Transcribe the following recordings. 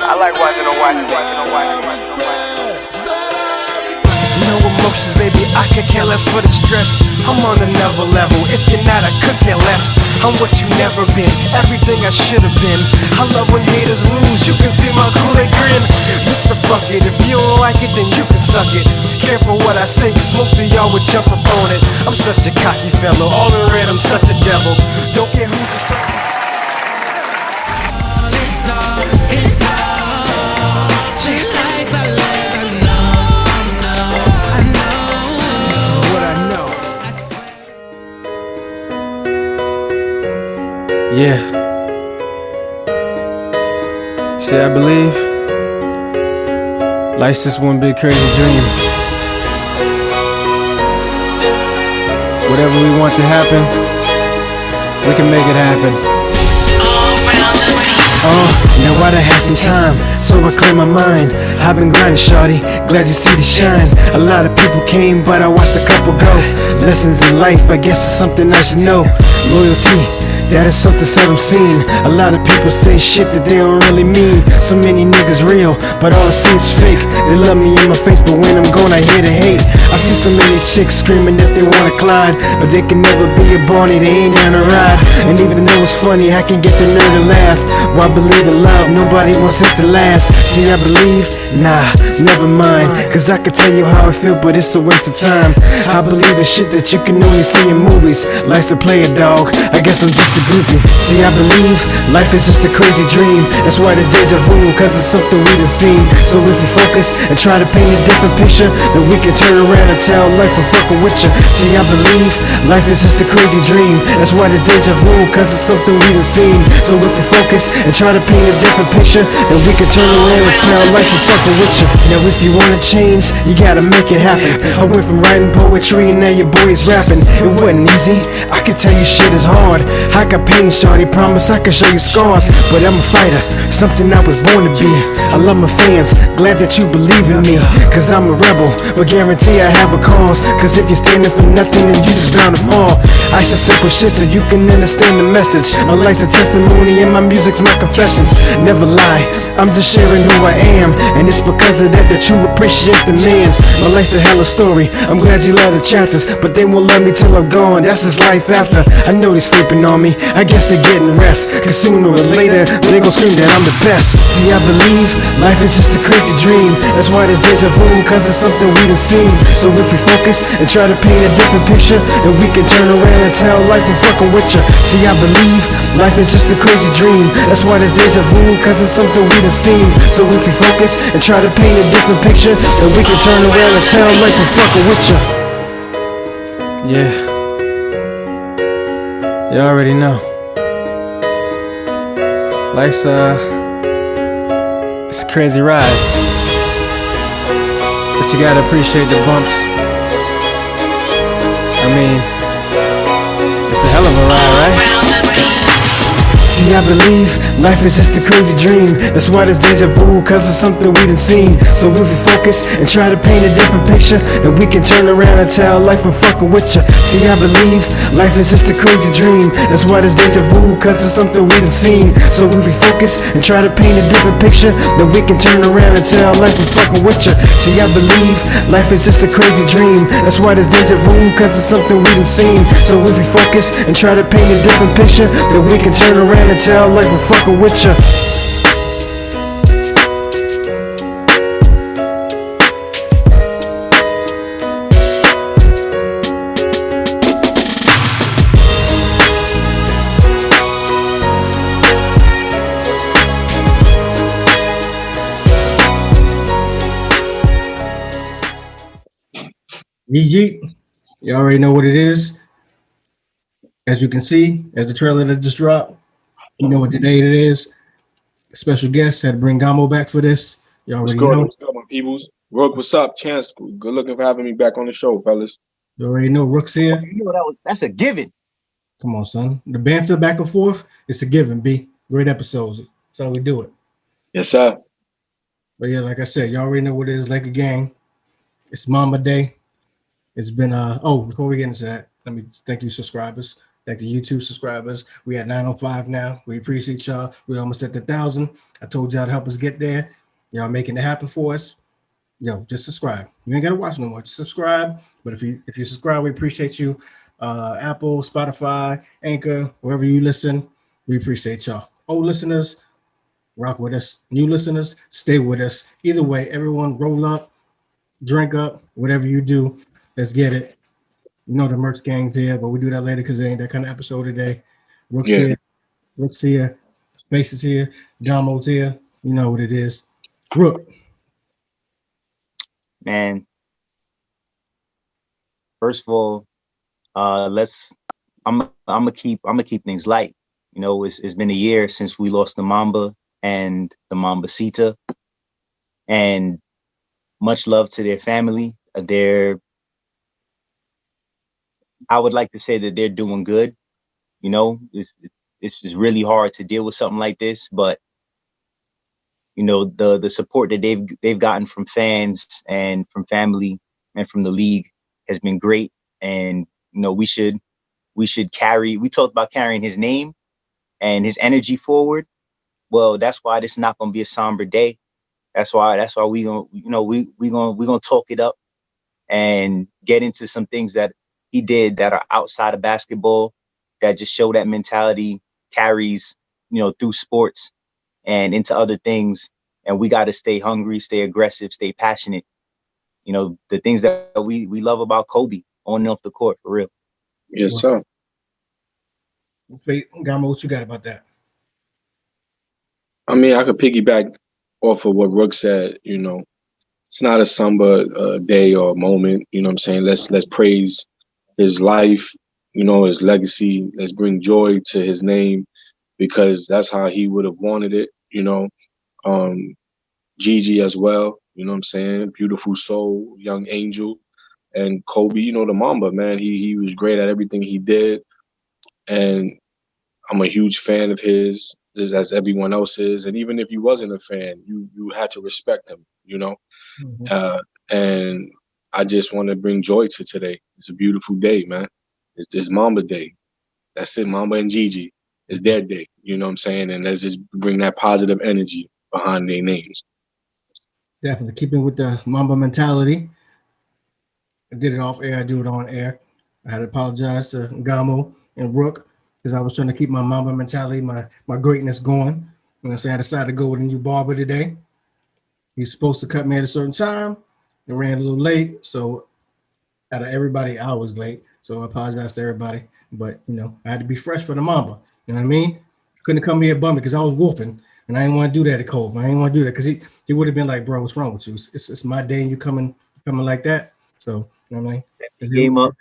I like watching them watch. No emotions, baby, I could care less for the stress. I'm on another level, if you're not, I could care less. I'm what you never been, everything I should've been. I love when haters lose, you can see my Kool-Aid grin. Mr. Fuck it, if you don't like it, then you can suck it. Careful what I say, cause most of y'all would jump up on it. I'm such a cocky fellow, all in red, I'm such a devil. Don't care who's the star. Yeah. See, I believe life's just one big crazy dream. Whatever we want to happen, we can make it happen. Now I done had some time, so I clear my mind. I've been grinding, shawty, glad you see the shine. A lot of people came, but I watched a couple go. Lessons in life, I guess it's something I should know. Loyalty, that is something seldom seen. A lot of people say shit that they don't really mean. So many niggas real, but all I see is fake. They love me in my face, but when I'm gone I hear the hate. I see so many chicks screaming that they wanna Clyde, but they can never be a Barney, they ain't down to ride. And even though it's funny, I can get the nerve to laugh. Why believe in love, nobody wants it to last. See, I believe, nah, never mind, cause I can tell you how I feel, but it's a waste of time. I believe in shit that you can only see in movies. Life's a player, dog, I guess I'm just a groupie. See, I believe life is just a crazy dream. That's why there's deja vu, cause it's something we done seen. So if we focus and try to paint a different picture, then we can turn around and tell life I'm fucking with ya. See, I believe life is just a crazy dream. That's why there's deja vu, cause it's something we done seen. So if we focus and try to paint a different picture, then we can turn around and tell life I'm fucking with ya. Now if you wanna change, you gotta make it happen. I went from writing poetry and now your boy is rapping. It wasn't easy, I can tell you shit is hard. I got pain, shawty, promise I can show you scars. But I'm a fighter, something I was born to be. I love my fans, glad that you believe in me. Cause I'm a rebel, but guarantee I have a cause. Cause if you're standing for nothing, then you just bound to fall. I say simple shit so you can understand the message. My life's a testimony and my music's my confessions. Never lie, I'm just sharing who I am. And it's because of that that you appreciate the man. My life's a hella story, I'm glad you love the chapters. But they won't love me till I'm gone, that's just life after. I know they sleeping on me, I guess they're getting rest. Cause sooner or later, they gon' scream that I'm the best. See, I believe life is just a crazy dream. That's why there's deja vu, cause it's something we done seen. So if we focus and try to paint a different picture, then we can turn around and tell life I'm fucking with ya. See, I believe life is just a crazy dream. That's why there's deja vu, cause it's something we done seen. So if we focus and try to paint a different picture, then we can turn around and tell life I'm fucking with ya. Yeah, you already know. Life's it's a crazy ride, but you gotta appreciate the bumps. I mean, it's a hell of a ride, right? See, I believe life is just a crazy dream. That's why there's deja vu, cause it's something we done seen. So if we focus and try to paint a different picture, then we can turn around and tell life I'm fucking with ya. See, I believe life is just a crazy dream. That's why there's deja vu, cause it's something we done seen. So if we focus and try to paint a different picture, then we can turn around and tell life I'm fucking with ya. See, I believe life is just a crazy dream. That's why there's deja vu, cause it's something we done seen. So if we focus and try to paint a different picture, then we can turn around and tell life I'm fucking with ya. GG, you already know what it is. As you can see, as the trailer that just dropped, you know what the date it is. Special guest had to bring Gamo back for this. You already know. What's going on, peoples? Rook, what's up? Chance, good looking for having me back on the show, fellas. You already know Rook's here. You know that's a given. Come on, son. The banter back and forth, it's a given, B. Great episodes. That's how we do it. Yes, sir. But yeah, like I said, y'all already know what it is, like a gang. It's Mama Day. It's been before we get into that, let me thank you, subscribers. Thank the YouTube subscribers. We at 905 now. We appreciate y'all. We almost at the 1,000. I told y'all to help us get there. Y'all making it happen for us. Yo, just subscribe. You ain't gotta watch no more. Just subscribe. But if you subscribe, we appreciate you. Apple, Spotify, Anchor, wherever you listen, we appreciate y'all. Old listeners, rock with us. New listeners, stay with us. Either way, everyone roll up, drink up, whatever you do. Let's get it. You know the merch gang's here, but we do that later because it ain't that kind of episode today. Rook's Yeah. here, Rook's here, Space is here, Damo's here. You know what it is. Rook. Man, first of all, let's. I'm gonna keep things light. You know, it's been a year since we lost the Mamba and the Mambasita, and much love to their family. I would like to say that they're doing good. You know, it's really hard to deal with something like this, but you know, the support that they've gotten from fans and from family and from the league has been great. And you know, we should carry. We talked about carrying his name and his energy forward. Well, that's why this is not going to be a somber day. That's why we gonna, you know, we gonna talk it up and get into some things that he did that are outside of basketball that just show that mentality carries, you know, through sports and into other things. And we got to stay hungry, stay aggressive, stay passionate. You know, the things that we love about Kobe on and off the court, for real. Yes, sir. Gamo, what you got about that? I mean, I could piggyback off of what Rook said. It's not a samba day or moment. You know what I'm saying? Let's praise his life, his legacy. Let's bring joy to his name because that's how he would have wanted it. Um, Gigi as well. You know what I'm saying? Beautiful soul, young angel, and Kobe. The Mamba man. He was great at everything he did, and I'm a huge fan of his, just as everyone else is. And even if you wasn't a fan, you had to respect him. Mhm. Uh, and I just want to bring joy to today. It's a beautiful day, man. It's this Mamba Day. That's it, Mamba and Gigi. It's their day. You know what I'm saying? And let's just bring that positive energy behind their names. Definitely keeping with the Mamba mentality. I did it off air. I do it on air. I had to apologize to Gamo and Rook because I was trying to keep my Mamba mentality, my greatness going. You know what I'm saying? I decided to go with a new barber today. He's supposed to cut me at a certain time. It ran a little late, so out of everybody, I was late. So I apologize to everybody. But I had to be fresh for the Mamba. You know what I mean? Couldn't come here bummed because I was wolfing, and I didn't want to do that to Cole. I didn't want to do that because he would have been like, "Bro, what's wrong with you? It's my day, and you coming like that." So you know what I mean? Game up.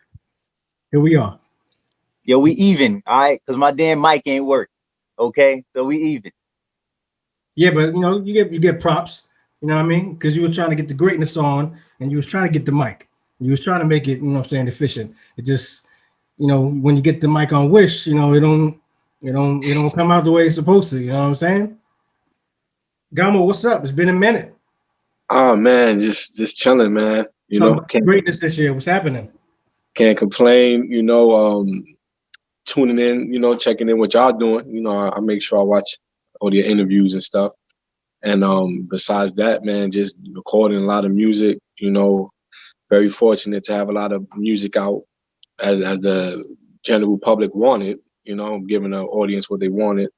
Here we are. Yo, we even, all right? Because my damn mic ain't work. Okay, so we even. Yeah, but you get props. You know what I mean? Because you were trying to get the greatness on, and you was trying to get the mic. You was trying to make it, what I'm saying, efficient. It just, when you get the mic on Wish, it don't come out the way it's supposed to. You know what I'm saying? Gamo, what's up? It's been a minute. Oh man, just chilling, man. Talking about Can't greatness this year. What's happening? can't complain. Tuning in. Checking in what y'all doing. I make sure I watch all your interviews and stuff. And besides that, man, just recording a lot of music. Very fortunate to have a lot of music out as the general public wanted. Giving the audience what they wanted.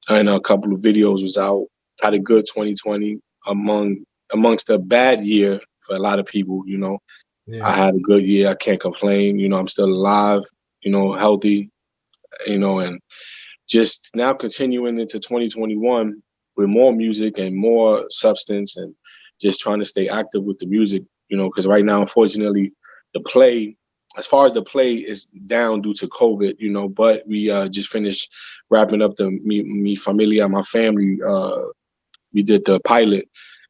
And a couple of videos was out. Had a good 2020 amongst a bad year for a lot of people. Yeah. I had a good year. I can't complain. I'm still alive. Healthy. And just now continuing into 2021 with more music and more substance and just trying to stay active with the music, because right now, unfortunately, as far as the play is down due to COVID, but we just finished wrapping up the Mi Familia, my family. We did the pilot.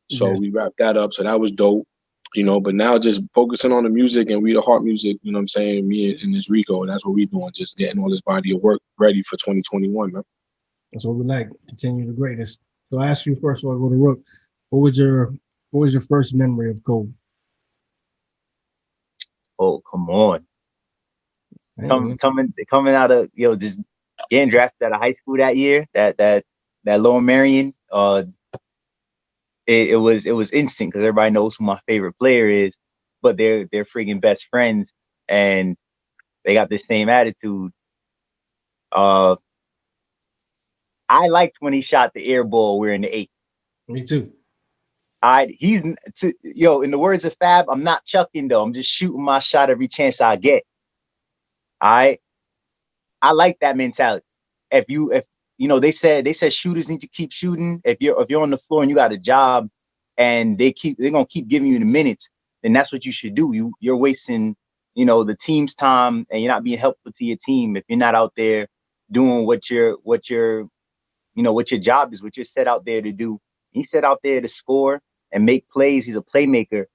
So Yes. we wrapped that up. So that was dope. But now just focusing on the music and We the Heart music, you know what I'm saying? Me and this Rico, and that's what we're doing, just getting all this body of work ready for 2021, man. That's what we like. Continue the greatness. So I ask you first of all, go to Rook. What was your first memory of Cole? Oh, come on. Coming out of just getting drafted out of high school that year, that Lower Marion, it was instant because everybody knows who my favorite player is, but they're freaking best friends and they got the same attitude. I liked when he shot the air ball. We're in the 8th. Me too. In the words of Fab, I'm not chucking though. I'm just shooting my shot every chance I get. I like that mentality. If they said shooters need to keep shooting. If you're on the floor and you got a job and they're gonna keep giving you the minutes, then that's what you should do. You're wasting, the team's time and you're not being helpful to your team if you're not out there doing what your job is, what you're set out there to do. He's set out there to score and make plays. He's a playmaker.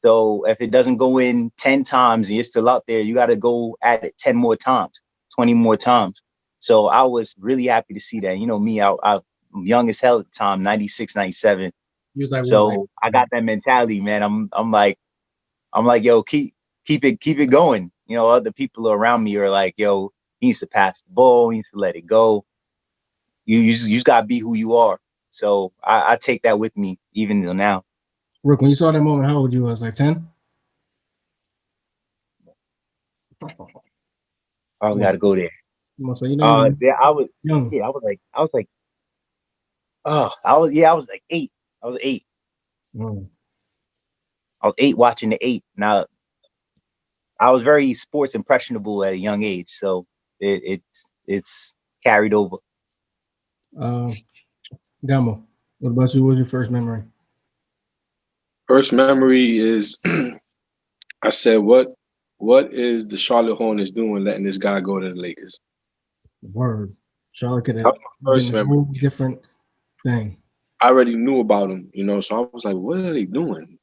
So if it doesn't go in 10 times and you're still out there, you got to go at it 10 more times, 20 more times. So I was really happy to see that. Me, I'm young as hell at the time, 96, 97. So I got that mentality, man. I'm like, yo, keep it going. Other people around me are like, yo, he needs to pass the ball. He needs to let it go. You just gotta be who you are. So I take that with me even till now. Rook, when you saw that moment, how old you was? Like 10? Oh, we gotta go there. So, I was young. Yeah, I was like, I was like 8. I was 8. Mm. I was 8 watching the 8. Now I was very sports impressionable at a young age, so it's carried over. Gamo, what about you? What was your first memory? First memory is I said, what is the Charlotte Hornets doing letting this guy go to the Lakers? Word. Charlotte could That have was my first been a memory. whole different thing. I already knew about him, so I was like, what are they doing?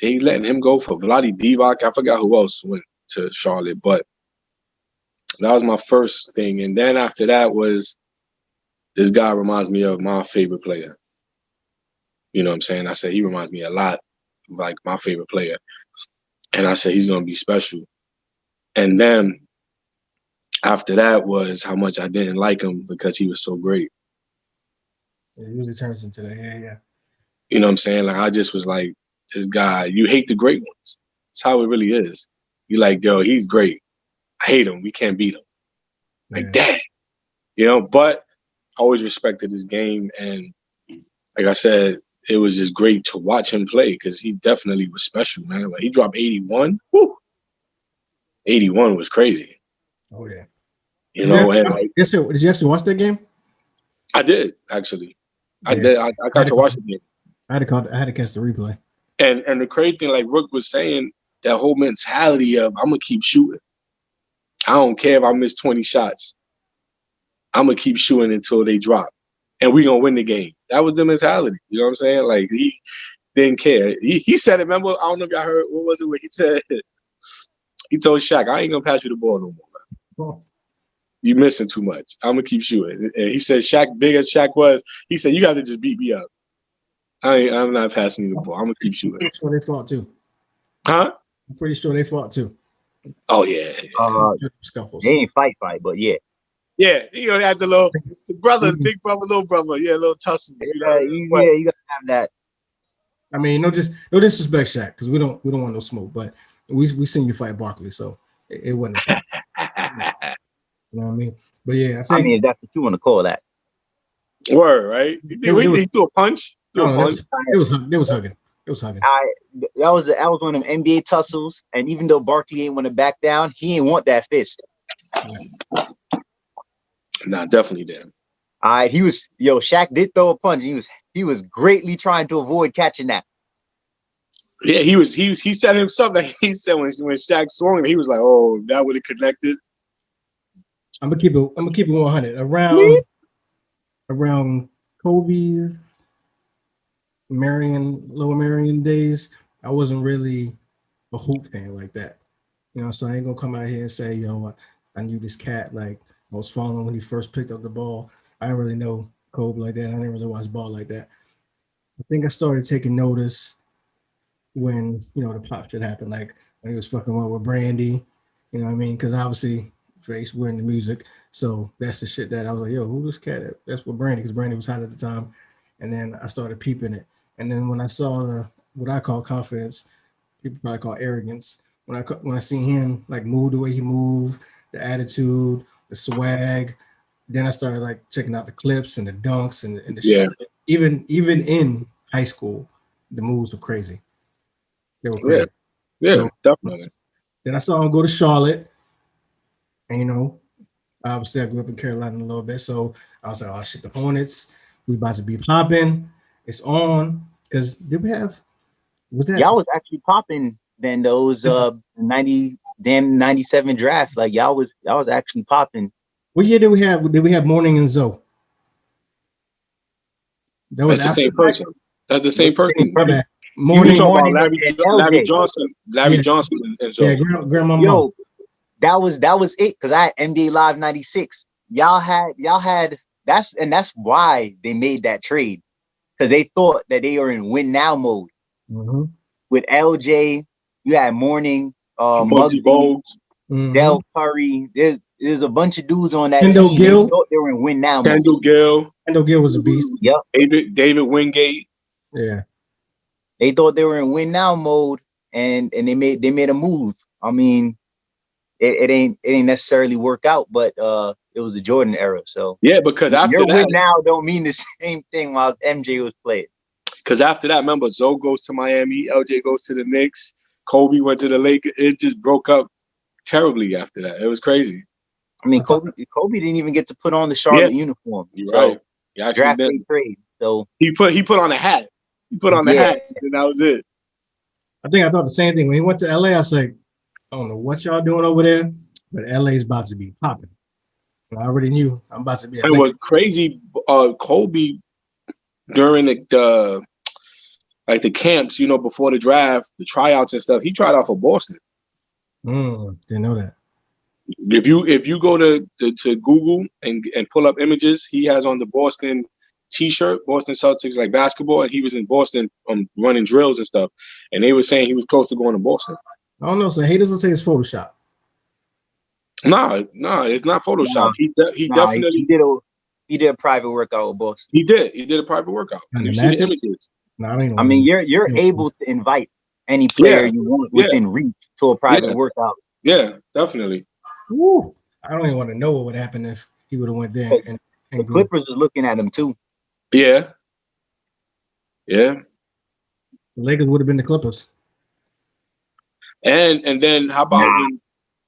They letting him go for Vlade Divac. I forgot who else went to Charlotte, but that was my first thing. And then after that was, this guy reminds me of my favorite player. You know what I'm saying? I said, he reminds me a lot of like my favorite player. And I said, he's going to be special. And then after that was how much I didn't like him because he was so great. It usually turns into that. Yeah. You know what I'm saying? Like, I just was like, this guy, you hate the great ones. That's how it really is. You like, yo, he's great. I hate him. We can't beat him. Like, dang. But I always respected his game. And like I said, it was just great to watch him play because he definitely was special, man. Like, he dropped 81. Whew. 81 was crazy. Oh, yeah. And like, did you actually watch that game? I did, actually. Yeah. I did. I got to watch the game. I had to catch the replay. And the crazy thing, like Rook was saying, that whole mentality of, I'm going to keep shooting. I don't care if I miss 20 shots. I'm going to keep shooting until they drop. And we're going to win the game. That was the mentality. You know what I'm saying? Like, he didn't care. He said it. Remember, I don't know if y'all heard, what was it where he said, he told Shaq, I ain't going to pass you the ball no more. Oh. You missing too much. I'm going to keep shooting. And he said, Shaq, big as Shaq was, he said, you got to just beat me up. I'm not passing you the ball. I'm going to keep shooting. I'm sure they fought too. Huh? I'm pretty sure they fought too. Oh, yeah. They ain't fight, but yeah. Yeah, had the little brothers, big brother, little brother. Yeah, little tussles. You gotta have that. I mean, no disrespect, Shaq, because we don't want no smoke, but we seen you fight Barkley, so it wasn't. You know what I mean? But yeah, I mean, if that's what you want to call that. Word, right? He threw a punch. It was hugging. It was hugging. That was one of them NBA tussles, and even though Barkley ain't want to back down, he ain't want that fist. Nah, definitely didn't. Shaq did throw a punch. He was greatly trying to avoid catching that. Yeah, he said himself that he said when Shaq swung him, he was like, oh, that would have connected. I'm gonna keep it 100. Around Kobe, Lower Marion days, I wasn't really a hoop fan like that. So I ain't gonna come out here and say, yo, I knew this cat, like I was following when he first picked up the ball. I didn't really know Kobe like that. I didn't really watch ball like that. I think I started taking notice when, the pop shit happened, like when he was fucking with Brandy, you know what I mean? Because obviously Trace, we're in the music. So that's the shit that I was like, yo, who this cat? That's what Brandy, because Brandy was hot at the time. And then I started peeping it. And then when I saw the what I call confidence, people probably call arrogance. When I seen him like move the way he moved, the attitude, the swag, then I started like checking out the clips and the dunks and the Yeah, shot. Even in high school, the moves were crazy. They were yeah, crazy. yeah, So definitely. then I saw him go to Charlotte, and obviously I grew up in Carolina a little bit, so I was like, oh shit, the Hornets, we about to be popping. It's on because did we have was that Y'all was actually popping then those 97 draft. Like y'all was actually popping. what year did we have? Did we have Morning and Zoe? That was That's the after same person. That's the This same person. my bad. You Morning, Morning, talk about morning, and Larry LJ. Johnson, yeah, and yeah, so grandmama. Yo, that was it because I had NBA Live 96. Y'all had that's why they made that trade because they thought that they were in win now mode Mm-hmm. with LJ. You had Morning, Bugsy Muggsy, Bogues, Mm-hmm. Del Curry. There's a bunch of dudes on that Kendall team. They Gill. thought they were in win now mode. Kendall Gill, Kendall Gill was a beast. Yep. David Wingate. Yeah. They thought they were in win now mode and they made a move. I mean, it ain't necessarily work out, but it was the Jordan era. So Yeah, because your after win that, now don't mean the same thing while MJ was playing. remember, Zoe goes to Miami, LJ goes to the Knicks, Kobe went to the Lakers. It just broke up terribly after that. It was crazy. I mean, I thought, Kobe didn't even get to put on the Yeah, Charlotte uniform. you're right. So He actually draft day didn't. trade. So He put on a hat. He put on the yeah, hat, and that was it. I think I thought the same thing when he went to LA. I was like, I don't know what y'all doing over there, but LA's about to be popping. I already knew I'm about to be a And Laker. what's crazy, Kobe during the like the camps, before the draft, the tryouts and stuff, he tried out for Boston. Didn't know that. If you go to Google and pull up images, he has on the Boston T-shirt, Boston Celtics like basketball, and he was in Boston running drills and stuff. And they were saying he was close to going to Boston. I don't know. So haters will say it's Photoshop. No, it's not Photoshop. nah, He nah, he definitely did a private workout with Boston. he did a private workout. And the You see the Magic? images. No, I don't I know. mean, you're able to invite any player Yeah, you want yeah, within reach to a private yeah, workout. yeah, definitely. Woo. I don't even want to know what would happen if he would have went there The and go. Clippers are looking at him too. Yeah, yeah. The Lakers would have been the Clippers. And then how about Nah, when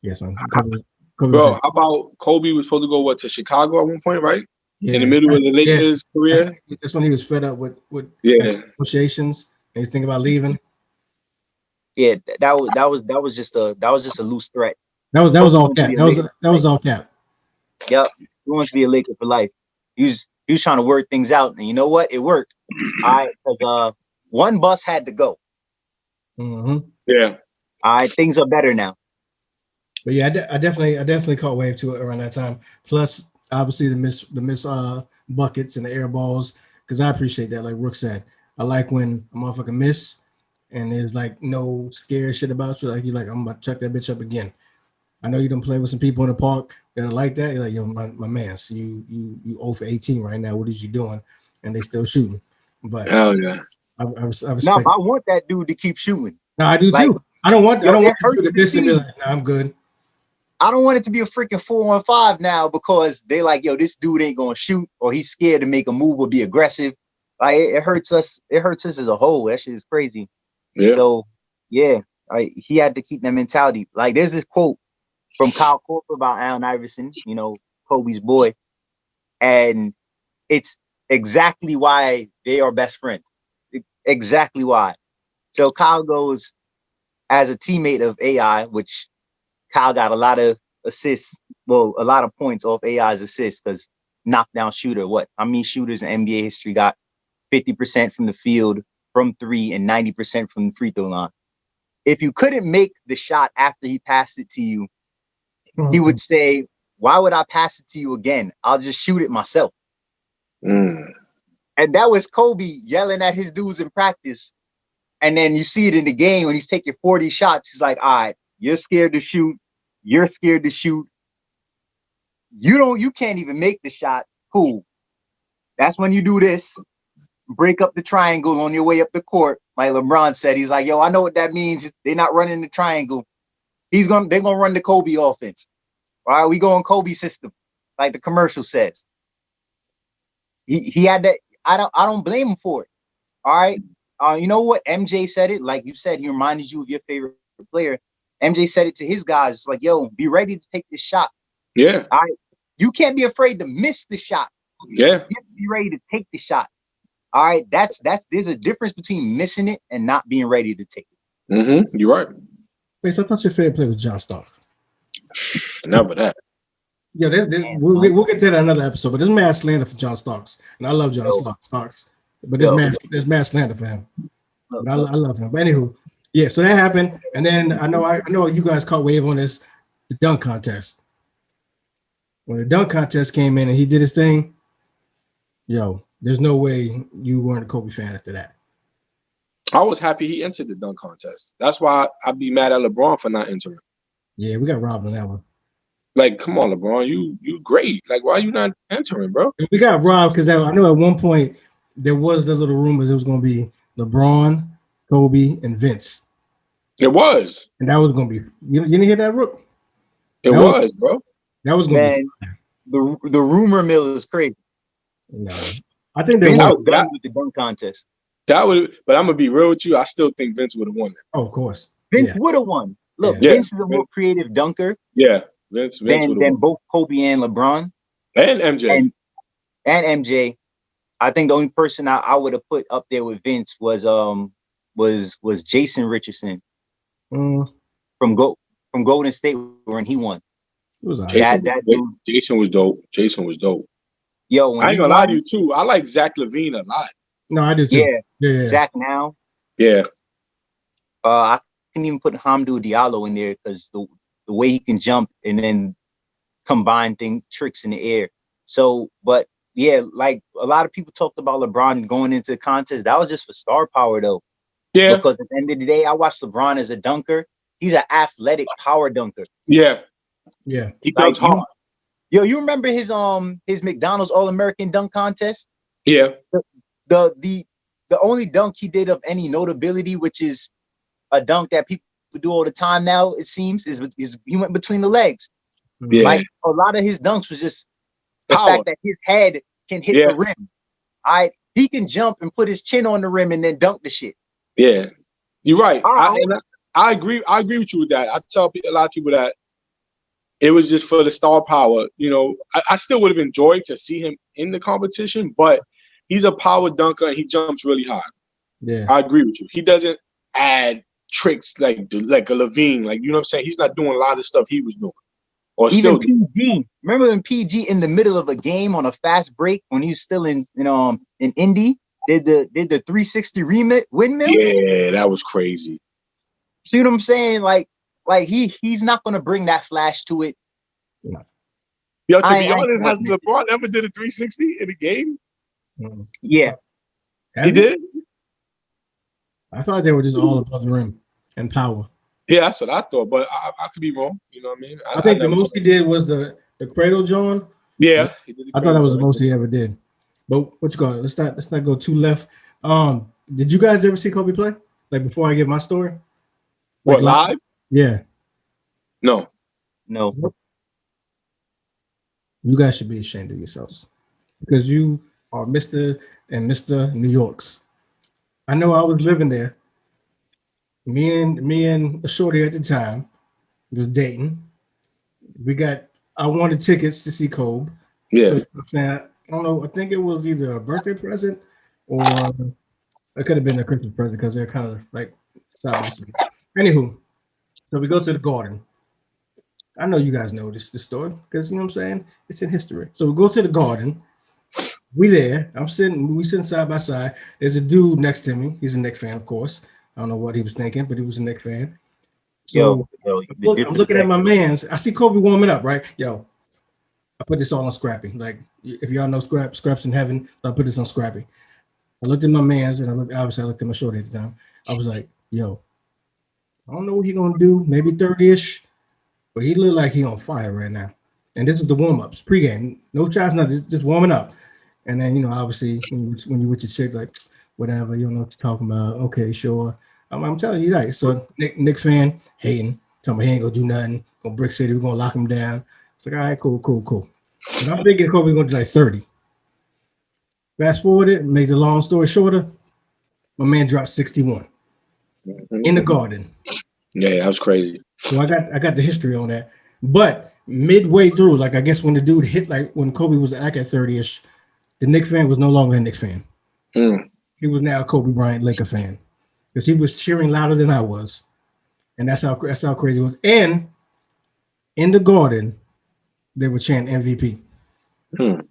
Yes, Kobe was bro? it. How about Kobe was supposed to go to Chicago at one point, right? In the Yeah, middle of the yeah. Lakers career. That's when he was fed up with like, Yeah, negotiations and he's thinking about leaving. yeah, that was just a loose threat. That was Kobe all wants to cap. be a That Laker for was life. all cap. Yep, he wants to be a Laker for life. He was trying to work things out, and you know what? It worked. All right, because one bus had to go. Mm-hmm. yeah. All right, things are better now. But yeah, I definitely caught wave to it around that time. Plus, obviously the miss buckets and the air balls because I appreciate that. Like Rook said, I like when a motherfucker miss and there's like no scare shit about you. Like you like I'm about to chuck that bitch up again. I know you don't play with some people in the park that are like that. You're like, yo, my man, so you 0 for 18 right now. What is you doing? And they still shooting. But Hell yeah. I No, respect. but I want that dude to keep shooting. No, I do Like, too. I don't want yo, it to do hurts the to this and be see. like, nah, I'm good. I don't want it to be a freaking 4-on-5 now because they like, yo, this dude ain't gonna shoot or he's scared to make a move or be aggressive. Like it hurts us. It hurts us as a whole. That shit is crazy. Yeah. So yeah, he had to keep that mentality. Like there's this quote from Kyle Korver about Allen Iverson, Kobe's boy, and it's exactly why they are best friends. Exactly why. So Kyle goes as a teammate of AI, which Kyle got a lot of assists, well, a lot of points off AI's assists because knockdown shooter. What? How many shooters in NBA history got 50% from the field from three and 90% from the free throw line? If you couldn't make the shot after he passed it to you, he would say, why would I pass it to you again? I'll just shoot it myself. Mm. And that was Kobe yelling at his dudes in practice. And then you see it in the game when he's taking 40 shots. He's like, all right, you're scared to shoot. You're scared to shoot. You can't even make the shot. Cool. That's when you do this. Break up the triangle on your way up the court. Like LeBron said, he's like, yo, I know what that means. They're not running the triangle. They're gonna run the Kobe offense. All right, we go on Kobe system, like the commercial says. He had that. I don't blame him for it. All right. You know what? MJ said it, like you said, he reminded you of your favorite player. MJ said it to his guys. It's like, yo, be ready to take this shot. Yeah. All right. You can't be afraid to miss the shot. Yeah. You have to be ready to take the shot. All right. There's a difference between missing it and not being ready to take it. Mm-hmm. You're right. Wait, so I thought your favorite player was John Starks. Never that. Yeah, we'll get to that in another episode, but there's mad slander for John Starks, and I love John Starks, but there's mad slander for him. But I love him. But anywho, yeah, so that happened, and then I know you guys caught wave on this, the dunk contest. When the dunk contest came in and he did his thing, yo, there's no way you weren't a Kobe fan after that. I was happy he entered the dunk contest. That's why I'd be mad at LeBron for not entering. Yeah, we got robbed on that one. Like, come on, LeBron, you great. Like, why are you not entering, bro? We got robbed because I know at one point there was the little rumors it was going to be LeBron, Kobe, and Vince. It was. And that was going to be. You didn't hear that, Rook? It was, bro. That was going to be. The rumor mill is crazy. No, I think they was done with the dunk contest. That would, but I'm gonna be real with you. I still think Vince would have won it. Oh, of course, Vince would have won. Look, Vince is a more creative dunker. Yeah, Vince than both Kobe and LeBron and MJ and MJ. I think the only person I would have put up there with Vince was Jason Richardson from Golden State when he won. Jason was dope. Jason was dope. Yo, I ain't gonna lie to you too. I like Zach LaVine a lot. No, I do too. Yeah. Zach now. Yeah. I can even put Hamdou Diallo in there because the way he can jump and then combine tricks in the air. So, but yeah, like a lot of people talked about LeBron going into the contest. That was just for star power though. Yeah. Because at the end of the day, I watched LeBron as a dunker. He's an athletic power dunker. Yeah. Yeah. He dunks hard. You remember his McDonald's All-American dunk contest? Yeah. The only dunk he did of any notability, which is a dunk that people do all the time now, it seems, is he went between the legs. Yeah. Like a lot of his dunks was just the fact that his head can hit the rim. He can jump and put his chin on the rim and then dunk the shit. Yeah. You're right. I agree. I agree with you with that. I tell a lot of people that it was just for the star power. You know, I still would have enjoyed to see him in the competition, but he's a power dunker and he jumps really high. Yeah, I agree with you. He doesn't add tricks like a LaVine. Like, you know what I'm saying? He's not doing a lot of stuff he was doing. Or even still PG. Remember when PG in the middle of a game on a fast break when he's still in Indy did the 360 windmill? Yeah, that was crazy. See what I'm saying? Like he's not gonna bring that flash to it. Yo, to be honest, has LeBron ever did a 360 in a game? Yeah. He did? I thought they were just all above the rim and power. Yeah, that's what I thought, but I could be wrong. You know what I mean? I think the most he did was the cradle John. Yeah. I thought that was the most he ever did. But what you got? Let's not go too left. Did you guys ever see Kobe play? Like before I give my story? What, live? Yeah. No. You guys should be ashamed of yourselves because you are Mr. and Mr. New York's. I know I was living there. Me and a shorty at the time was dating. I wanted tickets to see Kobe. Yeah. So, I don't know. I think it was either a birthday present or it could have been a Christmas present because they're kind of like stylish. Anywho, so we go to the Garden. I know you guys know this story because you know what I'm saying? It's in history. So we go to the Garden. We there. We sitting side by side. There's a dude next to me. He's a Knicks fan, of course. I don't know what he was thinking, but he was a Knicks fan. So I'm looking at my mans. I see Kobe warming up, right? Yo, I put this all on Scrappy. Like, if y'all know Scraps in Heaven, I put this on Scrappy. I looked at my mans, and I looked at my shorty at the time. I was like, yo, I don't know what he gonna do. Maybe 30-ish, but he look like he on fire right now. And this is the warm ups, pregame, no shots, nothing, just warming up. And then obviously when you with your chick, like whatever, you don't know what you're talking about. Okay, sure. I'm telling you that. So Nick fan hating, telling me he ain't gonna do nothing. Gonna Brick City, we're gonna lock him down. It's like, all right, cool. But I'm thinking Kobe gonna do like 30. Fast forward it, make the long story shorter, my man dropped 61 in the Garden. Yeah, that was crazy. So I got the history on that. But midway through, like I guess when the dude hit, like when Kobe was back at 30ish, the Knicks fan was no longer a Knicks fan. Mm. He was now a Kobe Bryant Laker fan because he was cheering louder than I was, and that's how crazy it was. And in the Garden, they were chanting MVP. Mm.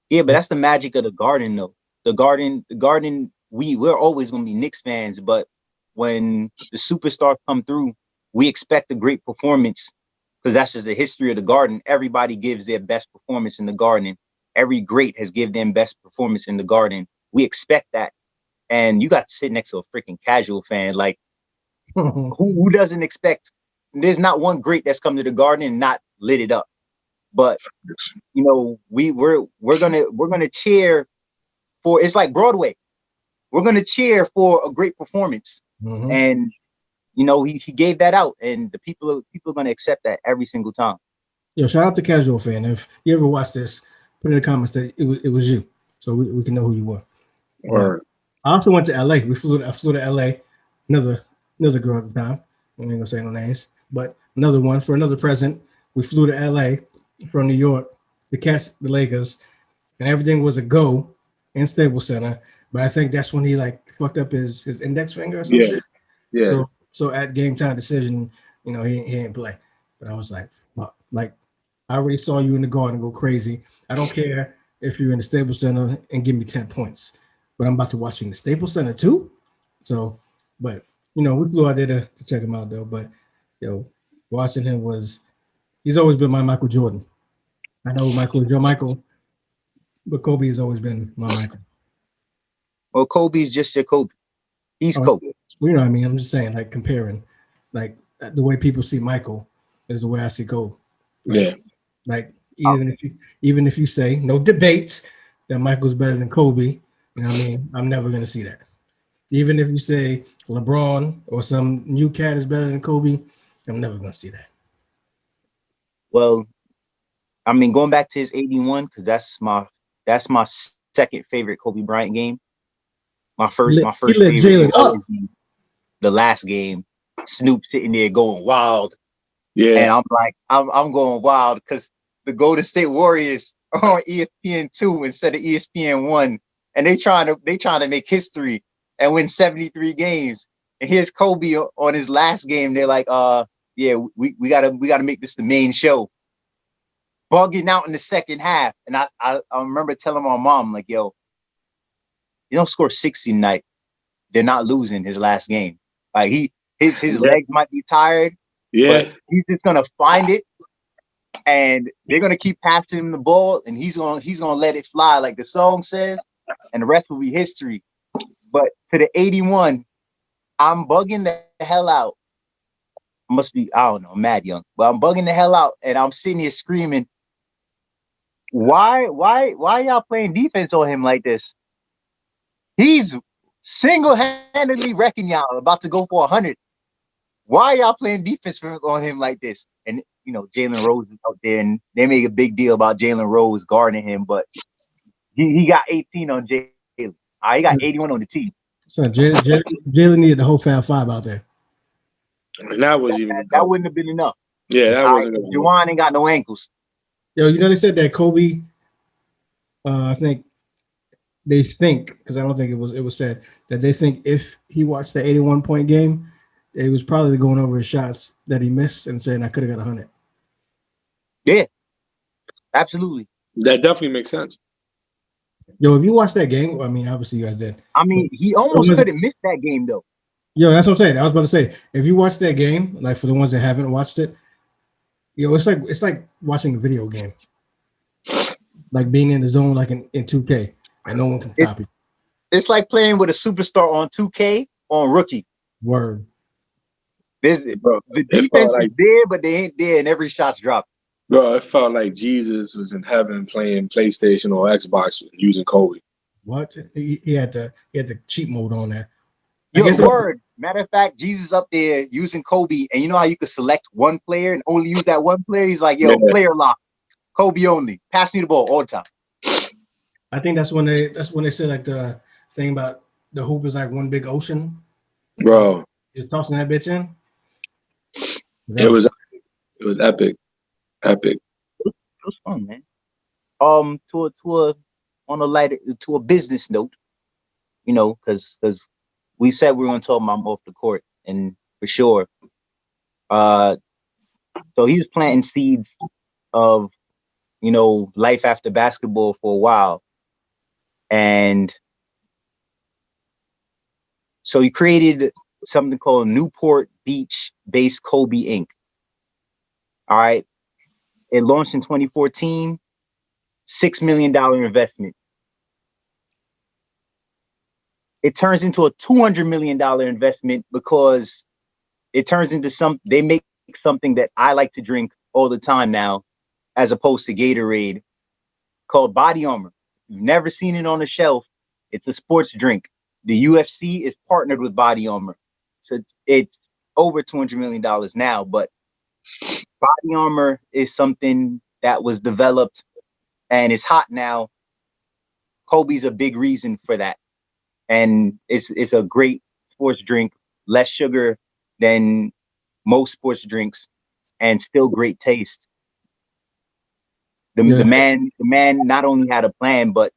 Yeah, but that's the magic of the Garden, though. The Garden. We're always gonna be Knicks fans, but when the superstars come through, we expect a great performance because that's just the history of the Garden. Everybody gives their best performance in the Garden. Every great has given them best performance in the Garden. We expect that. And you got to sit next to a freaking casual fan. Like, who doesn't expect? There's not one great that's come to the Garden and not lit it up. But we're gonna cheer for. It's like Broadway. We're gonna cheer for a great performance, and he gave that out, and the people are gonna accept that every single time. Yo, shout out to casual fan. If you ever watched this, put in the comments that it was you, so we can know who you were. Or I also went to LA. I flew to LA. Another girl at the time. I ain't gonna say no names, but another one for another present. We flew to LA from New York to catch the Lakers, and everything was a go in Staples Center. But I think that's when he like fucked up his index finger or something. Yeah. So at game time decision, he didn't play. But I was like, fuck. Like I already saw you in the Garden go crazy. I don't care if you're in the Staples Center and give me 10 points, but I'm about to watch you in the Staples Center too. So, but we flew out there to check him out though. But watching him he's always been my Michael Jordan. I know Michael, but Kobe has always been my Michael. Well, Kobe's just your Kobe. He's Kobe. You know what I mean? I'm just saying, like comparing, like the way people see Michael is the way I see Kobe. Like even if you say no debate that Michael's better than Kobe, you know what I mean? I'm never gonna see that. Even if you say LeBron or some new cat is better than Kobe, I'm never gonna see that. Well, I mean, going back to his 81, because that's my second favorite Kobe Bryant game. My first favorite was the last game. Snoop sitting there going wild. Yeah. And I'm like, I'm going wild because the Golden State Warriors are on ESPN2 instead of ESPN1. And they trying to make history and win 73 games. And here's Kobe on his last game. They're like, yeah, we gotta make this the main show. Bugging out in the second half. And I remember telling my mom, like, yo, you don't score 60 tonight. They're not losing his last game. Like his legs might be tired, but he's just gonna find it, and they're gonna keep passing him the ball, and he's gonna let it fly like the song says, and the rest will be history. But to the 81, I'm bugging the hell out. Must be, I don't know, I'm mad young, but I'm bugging the hell out, and I'm sitting here screaming, why y'all playing defense on him like this? He's single-handedly wrecking y'all, about to go for 100. Why y'all playing defense on him like this? And Jalen Rose is out there, and they make a big deal about Jalen Rose guarding him, but he got 18 on Jalen. He got 81 on the team. So Jalen needed the whole Fab Five out there. And that was that wouldn't have been enough. Yeah, that wasn't. Juwan ain't got no ankles. Yo, they said that Kobe. I think they think, because I don't think it was said that they think if he watched the 81-point game, it was probably going over his shots that he missed and saying I could have got 100. Yeah, absolutely. That definitely makes sense. Yo, if you watched that game, I mean, obviously you guys did. I mean, he almost could have missed that game though. Yo, that's what I'm saying. I was about to say, if you watch that game, like for the ones that haven't watched it, it's like watching a video game, like being in the zone, like in 2K, and no one can stop you. It's like playing with a superstar on 2K on rookie. Word. The defense is there, but they ain't there, and every shot's dropped. Bro, it felt like Jesus was in heaven playing PlayStation or Xbox using Kobe. What? He had the cheat mode on that. I Your guess word. Matter of fact, Jesus up there using Kobe, and you know how you could select one player and only use that one player? He's like, yo, Yeah. player lock, Kobe only. Pass me the ball all the time. I think that's when they said like the thing about the hoop is like one big ocean. Bro, Just tossing that bitch in. it was epic. Epic. It was fun, man. On a lighter, to a business note, you know, because we said we were going to talk about him off the court, and for sure. So he was planting seeds of, you know, life after basketball for a while, and so he created something called Newport Beach-based Kobe Inc. All right, it launched in 2014, $6 million investment. It turns into a $200 million investment because it turns into they make something that I like to drink all the time now, as opposed to Gatorade, called Body Armor. You've never seen it on the shelf. It's a sports drink. The UFC is partnered with Body Armor. So it's over $200 million now, but Body Armor is something that was developed and is hot now. Kobe's a big reason for that. And it's a great sports drink, less sugar than most sports drinks, and still great taste. The man not only had a plan, but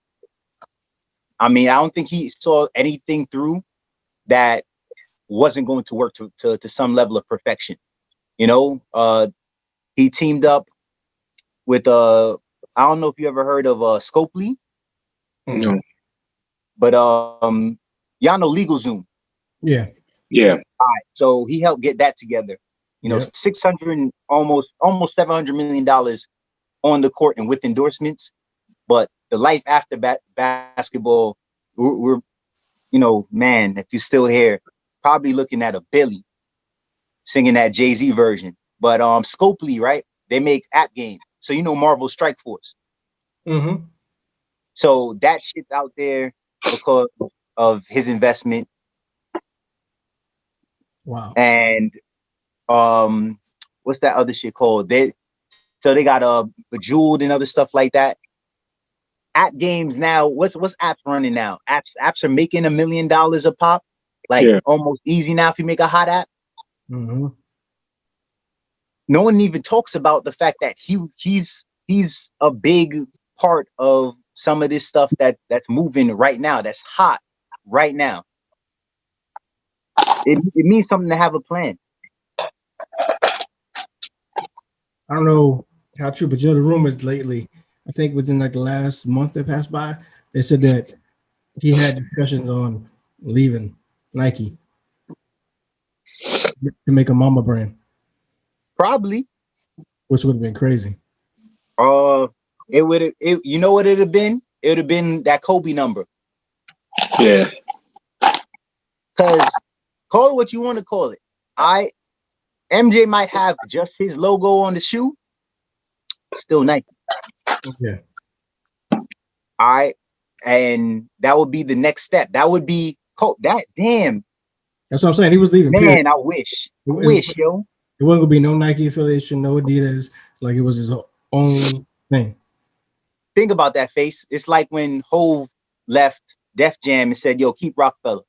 I mean, I don't think he saw anything through that wasn't going to work to some level of perfection. You know, he teamed up with I don't know if you ever heard of Scopely, No. but y'all know LegalZoom. Yeah. Yeah. All right, so he helped get that together. You know, 600 almost $700 million on the court and with endorsements. But the life after basketball, we're, you know, man, if you're still here, probably looking at a Billy singing that Jay-Z version. But Scopely, right? They make app games. So you know Marvel Strike Force. Mm-hmm. So that shit's out there because of his investment. Wow. And what's that other shit called? They got Bejeweled and other stuff like that. App games now, what's apps running now? Apps are making $1 million a pop, like almost easy now if you make a hot app. Mm-hmm. No one even talks about the fact that he's a big part of some of this stuff that's moving right now, that's hot right now. It means something to have a plan. I don't know how true, but you know the rumors lately, I think within like the last month that passed by, they said that he had discussions on leaving Nike to make a Mamba brand, Probably. which would have been crazy. You know what it'd have been? It would have been that Kobe number. Yeah. Because call it what you want to call it. MJ might have just his logo on the shoe, still Nike. Yeah. All right. And that would be the next step. That would be that. Damn. That's what I'm saying. He was leaving. Man, period. I wish. Yo. It wasn't gonna be no Nike affiliation, no Adidas. Like it was his own thing. Think about that, face. It's like when Hove left Def Jam and said, "Yo, keep Rockefeller."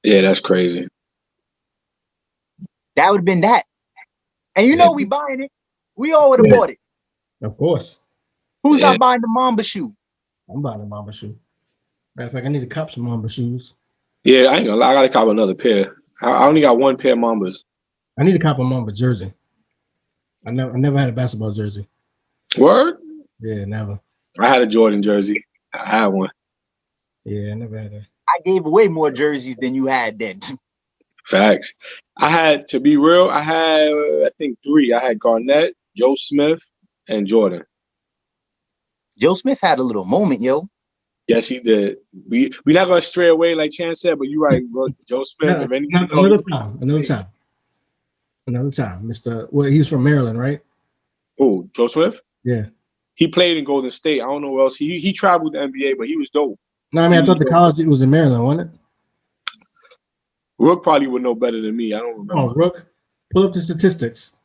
Yeah, that's crazy. That would have been that. And you know we buying it. We all would have bought it. Of course. Who's not buying the Mamba shoe? I'm buying a Mamba shoe. Matter of fact, I need to cop some Mamba shoes. Yeah, I ain't gonna lie. I gotta cop another pair. I only got one pair of Mambas. I need to cop a Mamba jersey. I never had a basketball jersey. Word? Yeah, never. I had a Jordan jersey. I had one. Yeah, I never had that. I gave away more jerseys than you had then. Facts. To be real, I had, I think 3. I had Garnett, Joe Smith, and Jordan. Joe Smith had a little moment, yo. Yes, he did. We not gonna stray away like Chance said, but you're right, bro. Joe Smith. No, if another time. Mr. Well, he's from Maryland, right? Oh, Joe Smith. Yeah. He played in Golden State. I don't know where else. He traveled the NBA, but he was dope. No, I mean, I thought the college it was in Maryland, wasn't it? Rook probably would know better than me. I don't remember. Oh, Rook, pull up the statistics.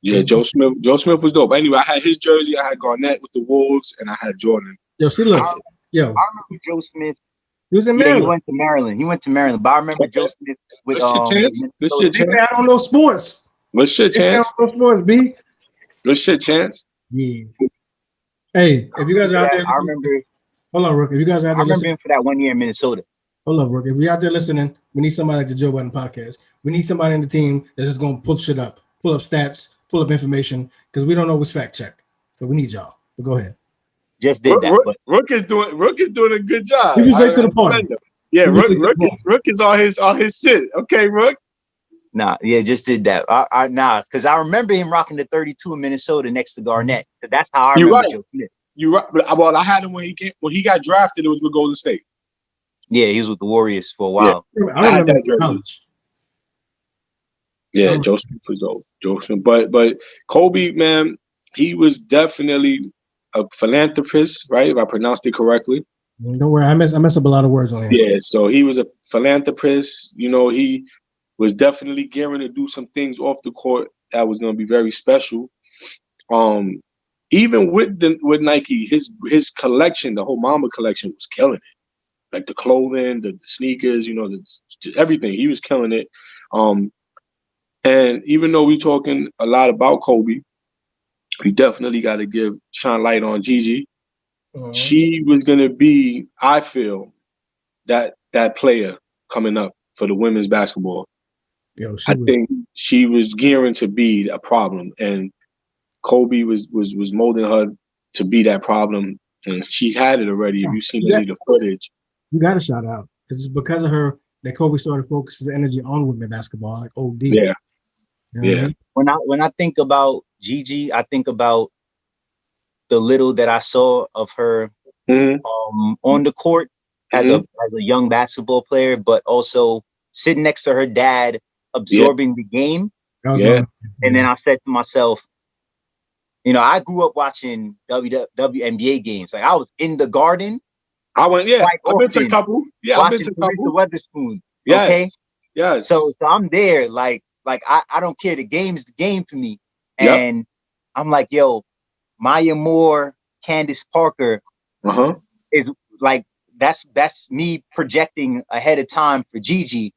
Yeah, Joe Smith. Joe Smith was dope. Anyway, I had his jersey. I had Garnett with the Wolves, and I had Jordan. Yo, see, look, I remember Joe Smith. he was in Yeah, Maryland. he went to Maryland. He went to Maryland. But I remember Joe Smith with What's your chance? What's your They say chance? I don't know sports. What's your They say I chance? don't know sports, B. What's your chance? Yeah. Hey, if you guys are out there, I remember. hold on, Rook. If you guys are out I there remember listening, him for that 1 year in Minnesota. hold on, Rook. If we out there listening, we need somebody like the Joe Budden podcast. We need somebody in the team that's just gonna pull shit up, pull up stats, pull up information, because we don't always fact check. So we need y'all. But go ahead. Just did that. But Rook is doing a good job. He was late to the party. Yeah, He was late to the Rook is all his shit. Okay, Rook. nah, yeah, just did that. Nah, because I remember him rocking the 32 in Minnesota next to Garnett. So that's how I remember Joe Smith. You right. Well, I had him when he got drafted. It was with Golden State. Yeah, he was with the Warriors for a while. Yeah. I remember that jersey. college. Yeah, Joe Smith was dope. Joe Smith, but Kobe, man, he was definitely a philanthropist, right? If I pronounced it correctly. Don't worry, I mess up a lot of words on here. Yeah, so he was a philanthropist. You know, he was definitely gearing to do some things off the court that was going to be very special. Even with Nike, his collection, the whole Mamba collection, was killing it. Like the clothing, the sneakers, you know, everything. He was killing it. And even though we're talking a lot about Kobe, we definitely got to shine light on Gigi. Uh-huh. She was gonna be, I feel, that player coming up for the women's basketball. I think she was gearing to be a problem, and Kobe was molding her to be that problem, and she had it already. If you've seen any of the footage, you got to shout out because it's because of her that Kobe started focusing his energy on women basketball, like OD. Yeah, you know yeah. what I mean? When I think about Gigi, I think about the little that I saw of her on the court as a young basketball player, but also sitting next to her dad, absorbing the game. Yeah. And then I said to myself, you know, I grew up watching WNBA games. Like I was in the Garden. I went, yeah. I've been to a couple. Yeah, I've been to a couple. Weatherspoon. Yes. Okay. Yes. So I'm there. Like I don't care. The game is the game for me. And I'm like, yo, Maya Moore, Candace Parker is like that's me projecting ahead of time for Gigi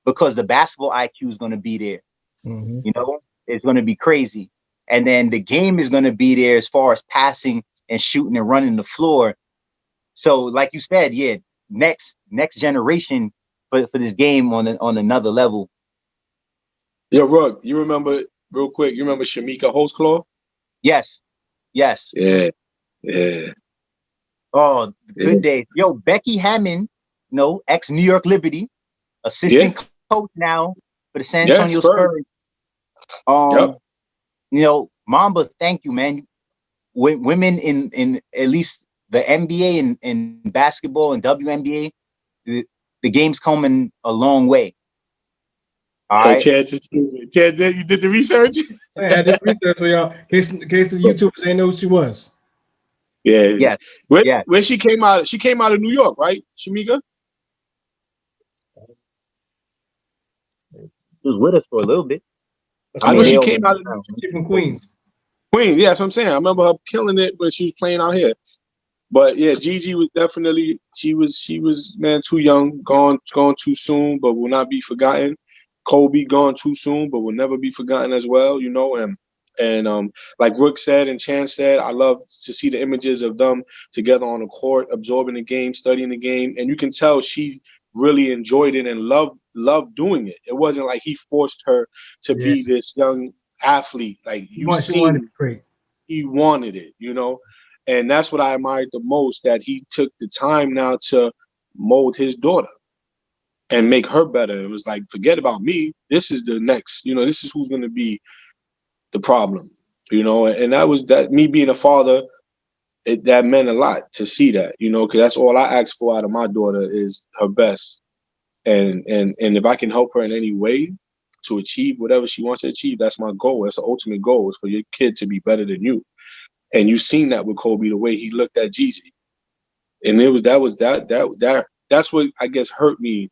because the basketball IQ is going to be there. You know, it's going to be crazy. And then the game is going to be there as far as passing and shooting and running the floor. So like you said, yeah, next generation for this game on another level. Yo, Rug, you remember real quick, you remember Shamika Holtzclaw? Yes. Yeah. Oh, good day. Yo, Becky Hammond, ex New York Liberty, assistant coach now for the San Antonio Spurs. Mamba, thank you, man. Women in at least the NBA and basketball and WNBA, the game's coming a long way. All right. Chance, you did the research? I did research for y'all. In case the YouTubers ain't know who she was. Yeah. Where she came out of New York, right, Shamika? She was with us for a little bit. I know she came out of from Queens. Queens, yeah, that's what I'm saying. I remember her killing it when she was playing out here. But yeah, Gigi was definitely she was man too young, gone too soon, but will not be forgotten. Kobe gone too soon, but will never be forgotten as well, and like Rook said and Chance said, I love to see the images of them together on the court, absorbing the game, studying the game, and you can tell she really enjoyed it and loved doing it. It wasn't like he forced her to be this young athlete. Like he wanted it, and that's what I admired the most, that he took the time now to mold his daughter and make her better. It was like, forget about me. This is the next, this is who's going to be the problem, and that me being a father, that meant a lot to see that, because that's all I ask for out of my daughter is her best. And if I can help her in any way to achieve whatever she wants to achieve. That's my goal. That's the ultimate goal, is for your kid to be better than you. And you've seen that with Kobe, the way he looked at Gigi. And that's what I guess hurt me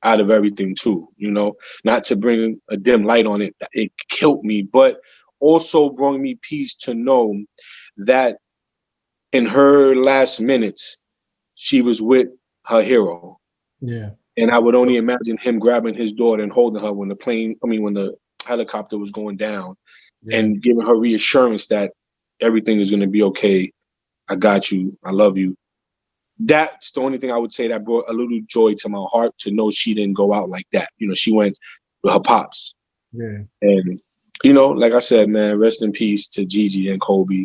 out of everything too, you know, not to bring a dim light on it. It killed me, but also brought me peace to know that in her last minutes, she was with her hero. Yeah. And I would only imagine him grabbing his daughter and holding her when when the helicopter was going down, Yeah. and giving her reassurance that everything is going to be okay. I got you. I love you. That's the only thing I would say that brought a little joy to my heart, to know she didn't go out like that. You know, she went with her pops. Yeah. And, you know, like I said, man, rest in peace to Gigi and Kobe.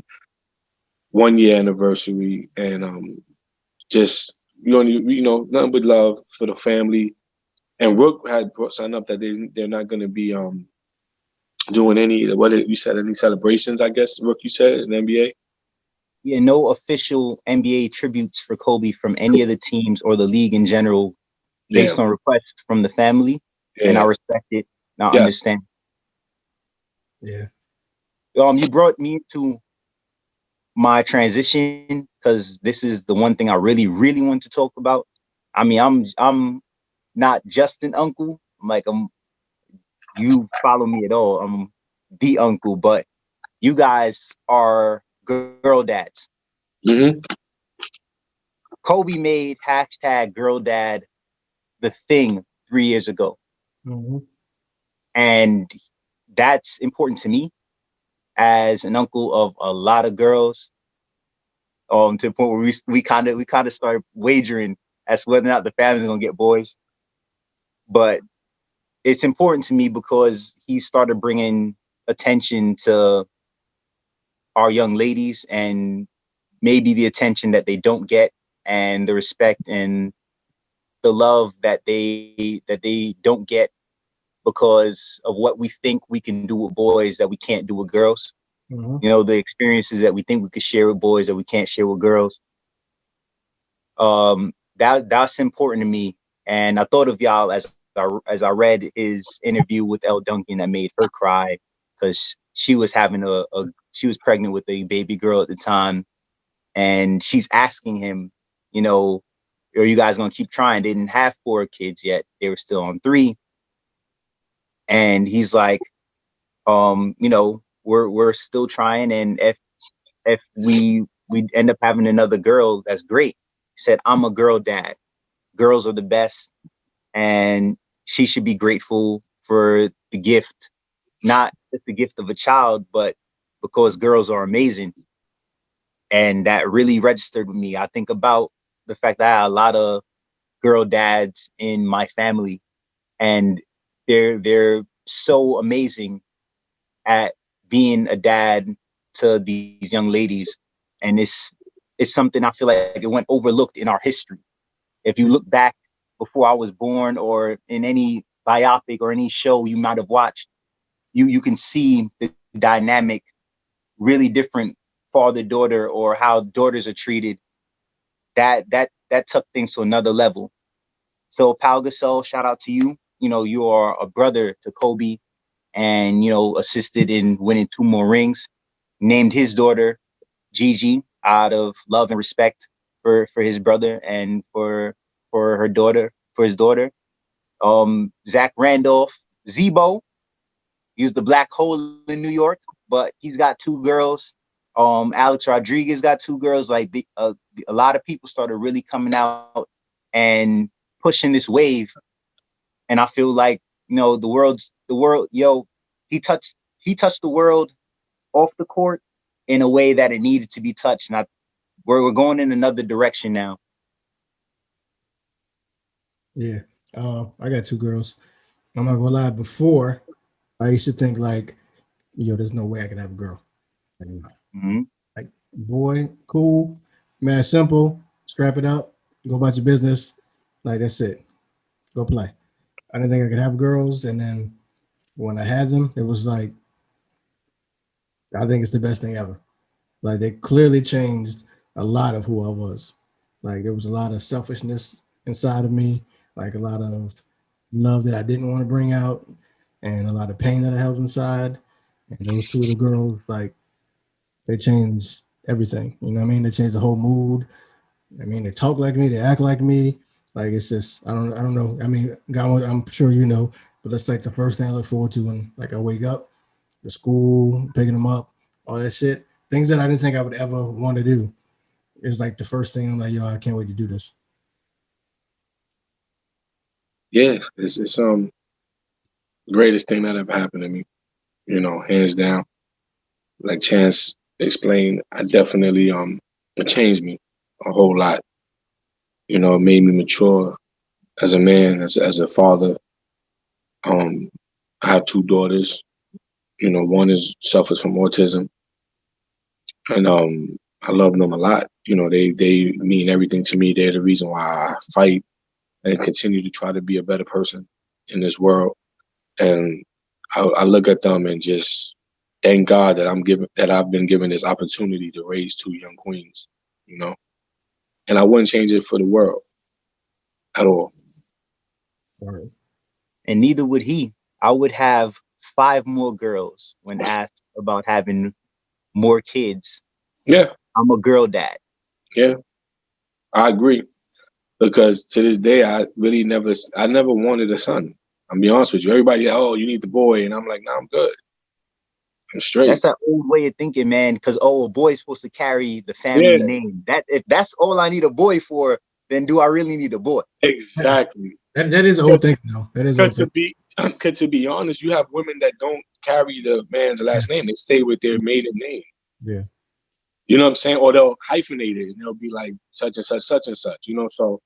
1 year anniversary. And just, you know, nothing but love for the family. And Rook had brought something up that they're not going to be doing any, you said, any celebrations, I guess, Rook, you said, in the NBA? Yeah, no official NBA tributes for Kobe from any of the teams or the league in general, Yeah. based on requests from the family, and I Yeah. respect it. And I Yes. understand. Yeah. You brought me into my transition because this is the one thing I really, really want to talk about. I mean, I'm not just an uncle. You follow me at all. I'm the uncle, but you guys are girl dads. Mm-hmm. Kobe made hashtag girl dad the thing 3 years ago. Mm-hmm. And that's important to me as an uncle of a lot of girls. To the point where we kind of started wagering as to whether or not the family's gonna get boys. But it's important to me because he started bringing attention to our young ladies, and maybe the attention that they don't get, and the respect and the love that they don't get because of what we think we can do with boys that we can't do with girls. Mm-hmm. You know, the experiences that we think we could share with boys that we can't share with girls. That's important to me. And I thought of y'all as I read his interview with Elle Duncan that made her cry because she was having she was pregnant with a baby girl at the time, and she's asking him, you know, are you guys gonna keep trying? They didn't have 4 kids yet; they were still on 3, and he's like, you know, we're still trying, and if we end up having another girl, that's great. He said, I'm a girl dad. Girls are the best, and she should be grateful for the gift, not just the gift of a child, but because girls are amazing. And that really registered with me. I think about the fact that I had a lot of girl dads in my family, and they're so amazing at being a dad to these young ladies. And it's something I feel like it went overlooked in our history. If you look back before I was born, or in any biopic or any show you might have watched, you can see the dynamic, really different father daughter, or how daughters are treated. That took things to another level. So Pau Gasol, shout out to you. You know, you are a brother to Kobe, and you know, assisted in winning 2 more rings. Named his daughter Gigi out of love and respect for his brother, and for her daughter, for his daughter. Zach Randolph, Zebo, he's the black hole in New York, but he's got 2 girls. Alex Rodriguez got 2 girls. Like a lot of people started really coming out and pushing this wave, and I feel like, you know, the world, yo, he touched the world off the court in a way that it needed to be touched. And we're going in another direction now. Yeah. I got 2 girls. I'm not gonna lie. Before, I used to think like, yo, there's no way I could have a girl. Like, Mm-hmm. like, boy, cool, man, simple. Scrap it out. Go about your business. Like that's it. Go play. I didn't think I could have girls, and then when I had them, it was like I think it's the best thing ever. Like they clearly changed a lot of who I was. Like there was a lot of selfishness inside of me, like a lot of love that I didn't want to bring out, and a lot of pain that I held inside. And those two little girls, like, they changed everything. You know what I mean? They changed the whole mood. I mean, they talk like me, they act like me. Like, it's just, I don't know. I mean, God, I'm sure you know, but that's like the first thing I look forward to when, like, I wake up, the school, picking them up, all that shit. Things that I didn't think I would ever want to do is like the first thing I'm like, yo, I can't wait to do this. Yeah, it's the greatest thing that ever happened to me. You know, hands down. Like Chance explained, I definitely it changed me a whole lot. You know, it made me mature as a man, as a father. I have two daughters. You know, one is suffers from autism, and I love them a lot. You know, they mean everything to me. They're the reason why I fight and continue to try to be a better person in this world. And I look at them and just thank God that I've been given this opportunity to raise two young queens. You know, and I wouldn't change it for the world at all. Or, And neither would he. I would have 5 more girls when asked about having more kids. Yeah, I'm a girl dad. yeah, I agree. Because to this day, I never wanted a son. I'll be honest with you. Everybody, oh, you need the boy, and I'm like, nah, I'm good. I'm straight. That's that old way of thinking, man. Because a boy's supposed to carry the Yeah, family name. That if that's all I need a boy for, then do I really need a boy? exactly. that is a whole thing, though. That is a whole Because thing. cause to be honest, you have women that don't carry the man's last name. They stay with their maiden name. Yeah. You know what I'm saying? Or they'll hyphenate it, and they'll be like such and such, such and such. You know, so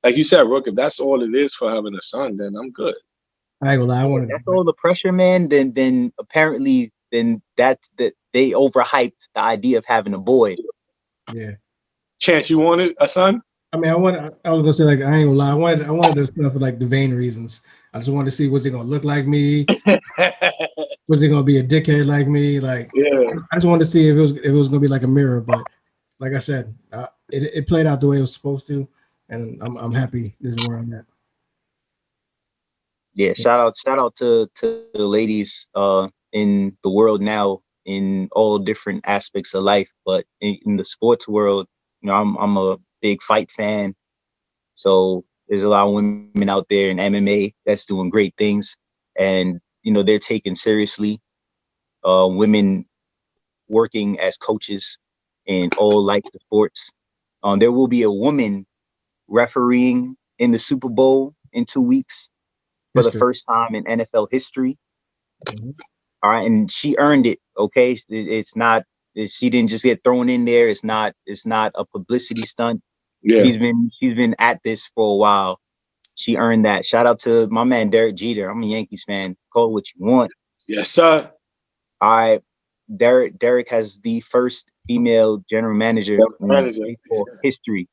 like you said, Rook, if that's all it is for having a son, then I'm good. I ain't gonna lie. I Yeah, wanted that's all the pressure, man. Then apparently that they overhyped the idea of having a boy. yeah. Chance, you wanted a son? I mean, I was gonna say, like, I ain't gonna lie. I wanted to for like the vain reasons. I just wanted to see, was it gonna look like me? Was it gonna be a dickhead like me? Like, Yeah. I just wanted to see if it was gonna be like a mirror. But like I said, it played out the way it was supposed to, and I'm happy. This is where I'm at. Yeah, shout out to the ladies in the world now in all different aspects of life, but in the sports world, you know, I'm a big fight fan. So there's a lot of women out there in MMA that's doing great things, and you know they're taken seriously. Women working as coaches in all like the sports. There will be a woman refereeing in the Super Bowl in 2 weeks for the History. first time in NFL history. Mhm. All right, and she earned it. Okay, it's not. She didn't just get thrown in there. It's not. It's not a publicity stunt. Yeah. She's been at this for a while. She earned that. Shout out to my man Derek Jeter. I'm a Yankees fan. Call it what you want. Yes, sir. All right, Derek has the first female general manager in Manager. baseball history.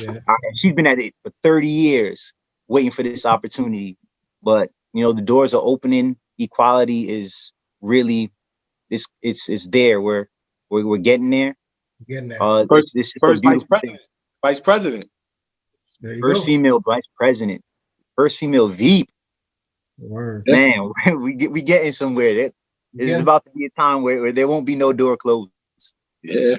Yeah. And she's been at it for 30 years, waiting for this opportunity. But you know, the doors are opening. Equality is really it's there. We're getting there. Getting there. This is a First vice beautiful thing. president. Vice president. There you First go. female vice president. First female VP. Word. Yeah. Man, we getting somewhere. There's Yes. about to be a time where there won't be no door closed. Yeah.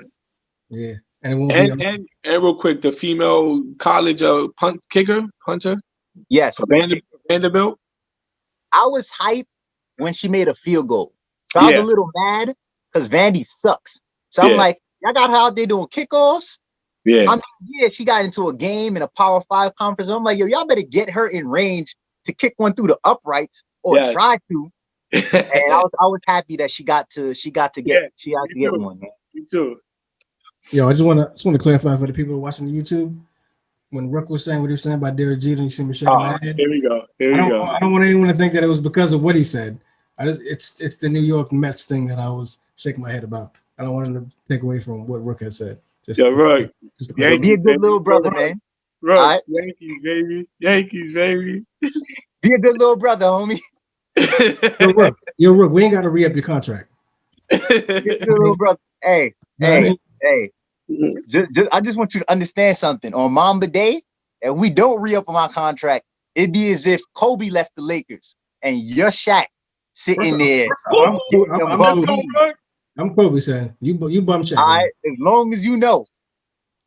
Yeah. And it won't be. And real quick, the female college punter, Yes, for Vanderbilt. I was hyped when she made a field goal. So I was a Yeah. little mad because Vandy sucks. So I'm Yeah. like, y'all got her out there doing kickoffs. Yeah. I mean, yeah, she got into a game in a Power 5 conference. I'm like, yo, y'all better get her in range to kick one through the uprights or Yes. try to. And I was happy that she got to get one, man. Me too. Yo, I just want to clarify for the people watching the YouTube. When Ruck was saying what he was saying about Derek Jeter, you see me shaking my head. Here we go. Here I we go. don't want anyone to think that it was because of what he said. It's the New York Mets thing that I was shaking my head about. I don't want him to take away from what Rook had said. Yo, Rook. Yo, be a good little brother, man. Rook. All right? Yankees, baby. Yankees, baby. Be a good little brother, homie. Yo, Rook, we ain't got to re-up your contract. Be a good little brother. Hey, You know what I mean? hey. I just want you to understand something. On Mamba Day, if we don't re-up on our contract, it'd be as if Kobe left the Lakers and your Shaq sitting there. I'm, Them I'm, bum Kobe. knees. I'm Kobe saying you bum check. All right, as long as you know.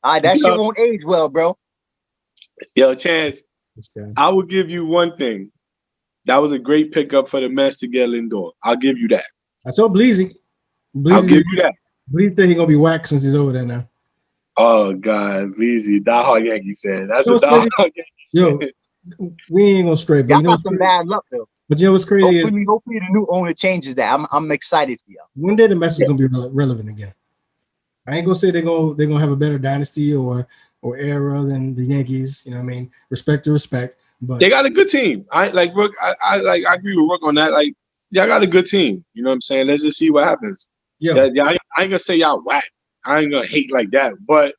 All right, that shit Yo, won't age well, bro. yo, Chance, Man. I will give you one thing. That was a great pickup for the Mets to get Lindor. I'll give you that. I told Bleazy. I'll give you that. Bleazy said he gonna be whacked since he's over there now. Oh God, Bleazy, diehard Yankee fan. That's You a know what's crazy? diehard Yankee. Yo, we ain't gonna stray, but Y'all you know got what's some crazy? bad luck though. But you know what's crazy is Hopefully the new owner changes that. I'm excited for y'all. one day the Mets is gonna be relevant again. I ain't gonna say they're gonna have a better dynasty or era than the Yankees. You know what I mean? Respect to respect, but They got a good team. I like Rook. I agree with Rook on that. Like, y'all got a good team. You know what I'm saying? Let's just see what happens. yo, Yeah, I ain't gonna say y'all whack. I ain't gonna hate like that. But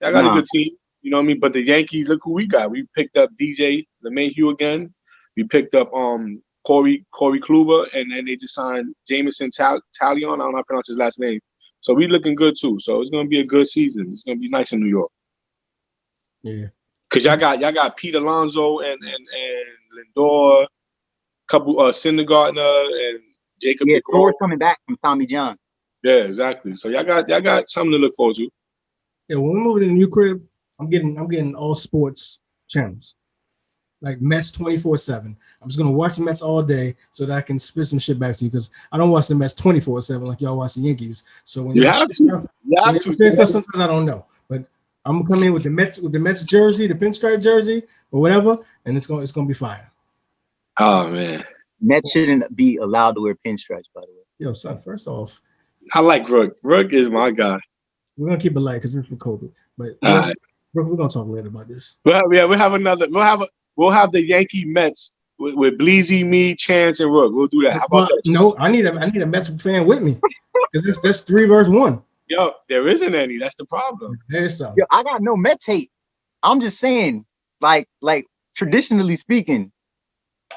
y'all got a good team. You know what I mean? But the Yankees, look who we got. We picked up DJ LeMahieu again. We picked up Corey Kluber, and then they just signed Jameson Talion. I don't know how to pronounce his last name. So we looking good too. So it's gonna be a good season. It's gonna be nice in New York. yeah. Cause y'all got Pete Alonso and Lindor, couple Syndergaardner and Jacob Yeah, DeGrom. Thor's coming back from Tommy John. Yeah, exactly. So y'all got something to look forward to. Yeah, when we move to the new crib, I'm getting all sports channels, like Mets 24/7. I'm just gonna watch the Mets all day so that I can spit some shit back to you because I don't watch the Mets 24/7 like y'all watch the Yankees. So when You y'all have say to. stuff, You have so to. sometimes I don't know, but I'm gonna come in with the Mets jersey, the pinstripe jersey, or whatever, and it's gonna be fire. Oh man, Mets shouldn't be allowed to wear pinstripes, by the way. Yo, son, first off, I like Rook. Rook is my guy. we're gonna keep it light because it's for COVID, but All right. we're gonna talk later about this. We'll have another. We'll have the Yankee Mets with Bleazy, me, Chance, and Rook. We'll do that. How about that? No, I need a Mets fan with me because that's 3 versus 1. Yo, there isn't any. That's the problem. There's some. Yo, I got no Mets hate. I'm just saying, like traditionally speaking,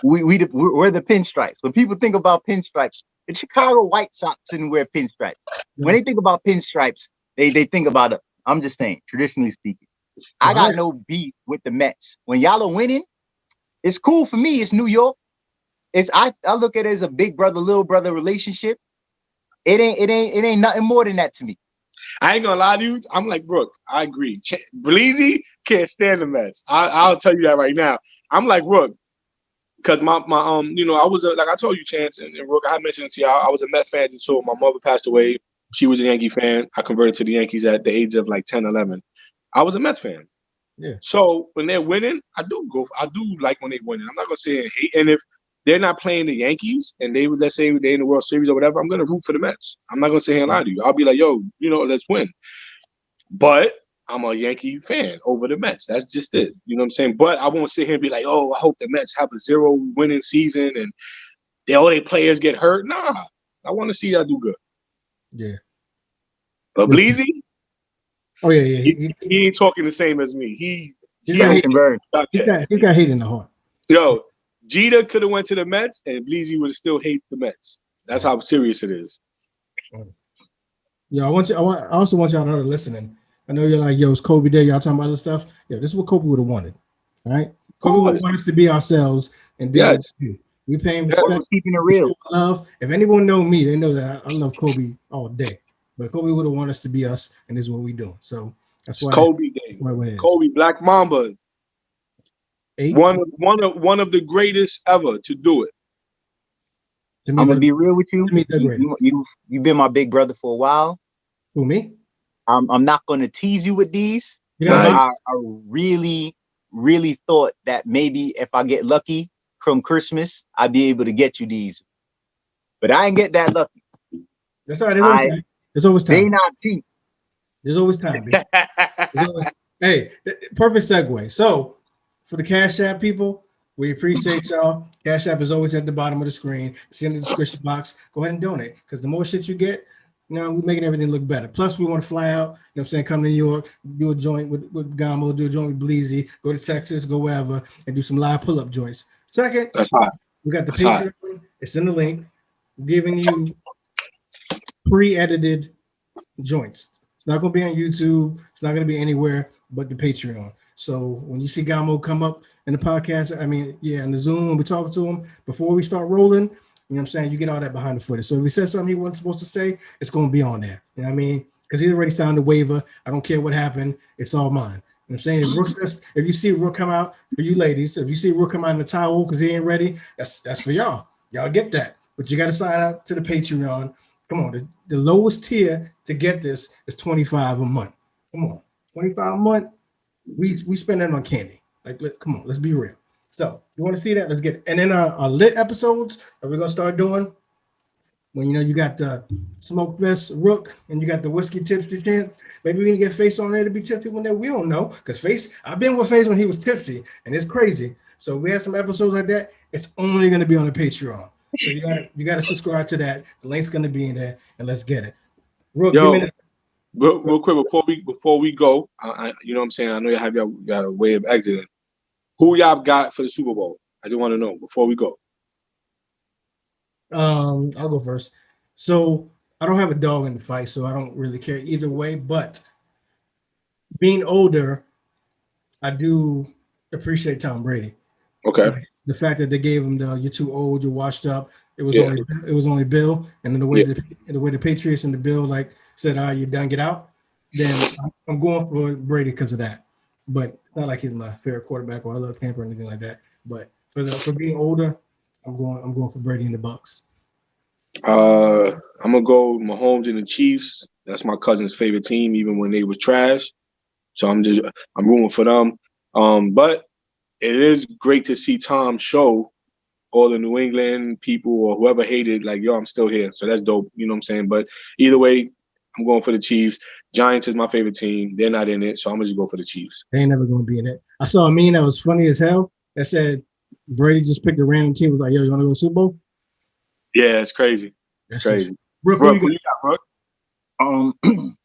we're the pinstripes. When people think about pinstripes, the Chicago White Sox didn't wear pinstripes. When they think about pinstripes, they think about it. I'm just saying, traditionally speaking, I got no beef with the Mets. When y'all are winning, it's cool for me. It's New York. I look at it as a big brother, little brother relationship. It ain't nothing more than that to me. I ain't gonna lie to you. I'm like Rook. I agree. Bleazy can't stand the Mets. I'll tell you that right now. I'm like Rook. Because my I was like I told you, Chance and Rook, I mentioned it to y'all. I was a Met fan until my mother passed away. She was a Yankee fan. I converted to the Yankees at the age of like 10, 11. I was a Mets fan. Yeah. So when they're winning, I do like when they're winning. I'm not gonna say hate. And if they're not playing the Yankees and let's say they're in the World Series or whatever, I'm gonna root for the Mets. I'm not gonna sit here and lie to you. I'll be like, yo, let's win. But I'm a Yankee fan over the Mets. That's just it. You know what I'm saying? But I won't sit here and be like, oh, I hope the Mets have a 0 winning season and all their players get hurt. Nah, I want to see y'all do good. Yeah. But Bleazy, oh yeah. He ain't talking the same as me. He's got hate in the heart. Yo, Jeter could have went to the Mets and Bleazy would have still hate the Mets. That's how serious it is. Yeah, I also want y'all to know that listening. I know you're like, yo, it's Kobe Day. Y'all talking about other stuff. Yeah, this is what Kobe would have wanted. All right, Kobe would have wanted us to be ourselves and be like you. We paying respect, keeping it real. Love. If anyone know me, they know that I love Kobe all day. But Kobe would have wanted us to be us, and this is what we doing. So that's why Kobe Day. Kobe Black Mamba. One of the greatest ever to do it. I'm gonna be real with you. You've been my big brother for a while. Who, me? I'm not gonna tease you with these. Nice. I really, really thought that maybe if I get lucky from Christmas, I'd be able to get you these. But I ain't get that lucky. That's all right. There's always time. They not cheap. There's always time. Hey, perfect segue. So for the Cash App people, we appreciate y'all. Cash App is always at the bottom of the screen. It's in the description box. Go ahead and donate because the more shit you get, we're making everything look better. Plus, we want to fly out. You know what I'm saying? Come to New York, do a joint with Gamo, do a joint with Bleazy, go to Texas, go wherever, and do some live pull-up joints. Second, we got the Patreon. It's in the link. We're giving you pre-edited joints. It's not going to be on YouTube. It's not going to be anywhere but the Patreon. So when you see Gamo come up in the podcast, I mean, yeah, in the Zoom when we talk to him before we start rolling, you know what I'm saying? You get all that behind the footage. So if he says something he wasn't supposed to say, it's going to be on there. You know what I mean? Because he already signed the waiver. I don't care what happened. It's all mine. You know what I'm saying? If you see Rook come out, for you ladies, if you see Rook come out in the towel because he ain't ready, that's for y'all. Y'all get that. But you got to sign up to the Patreon. Come on. The lowest tier to get this is $25 a month. Come on. $25 a month. We spend that on candy. Like, come on, let's be real. So you want to see that? Let's get it. And then our lit episodes that we're gonna start doing when you got the Smoke Fest Rook and you got the Whiskey Tipsy Chance. Maybe we can get Face on there to be tipsy one day. We don't know because Face. I've been with Face when he was tipsy, and it's crazy. So we have some episodes like that. It's only gonna be on the Patreon. So you gotta subscribe to that. The link's gonna be in there, and let's get it. Rook, give me Yo, that. real quick before we go, you know what I'm saying? I know you have your way of exiting. Who y'all got for the Super Bowl? I do want to know before we go. I'll go first. So I don't have a dog in the fight, so I don't really care either way. But being older, I do appreciate Tom Brady. Okay. The fact that they gave him the "you're too old, you're washed up." Yeah. It was only Bill, and then Yeah. the way the Patriots and the Bill like said, "Ah, you're done, get out." Then I'm going for Brady because of that. But it's not like he's my favorite quarterback or I love Tampa or anything like that. But for being older, I'm going for Brady and the Bucks. I'm gonna go Mahomes and the Chiefs. That's my cousin's favorite team, even when they was trash. So I'm rooting for them. But it is great to see Tom show all the New England people or whoever hated, like, yo, I'm still here. So that's dope. You know what I'm saying? But either way, I'm going for the Chiefs. Giants is my favorite team. They're not in it, so I'm gonna just go for the Chiefs. They ain't never going to be in it. I saw a meme that was funny as hell that said Brady just picked a random team. Was like, yo, you want to go to Super Bowl? Yeah, it's crazy. It's That's crazy. just Brooke. Brooke, who you got, Brooke?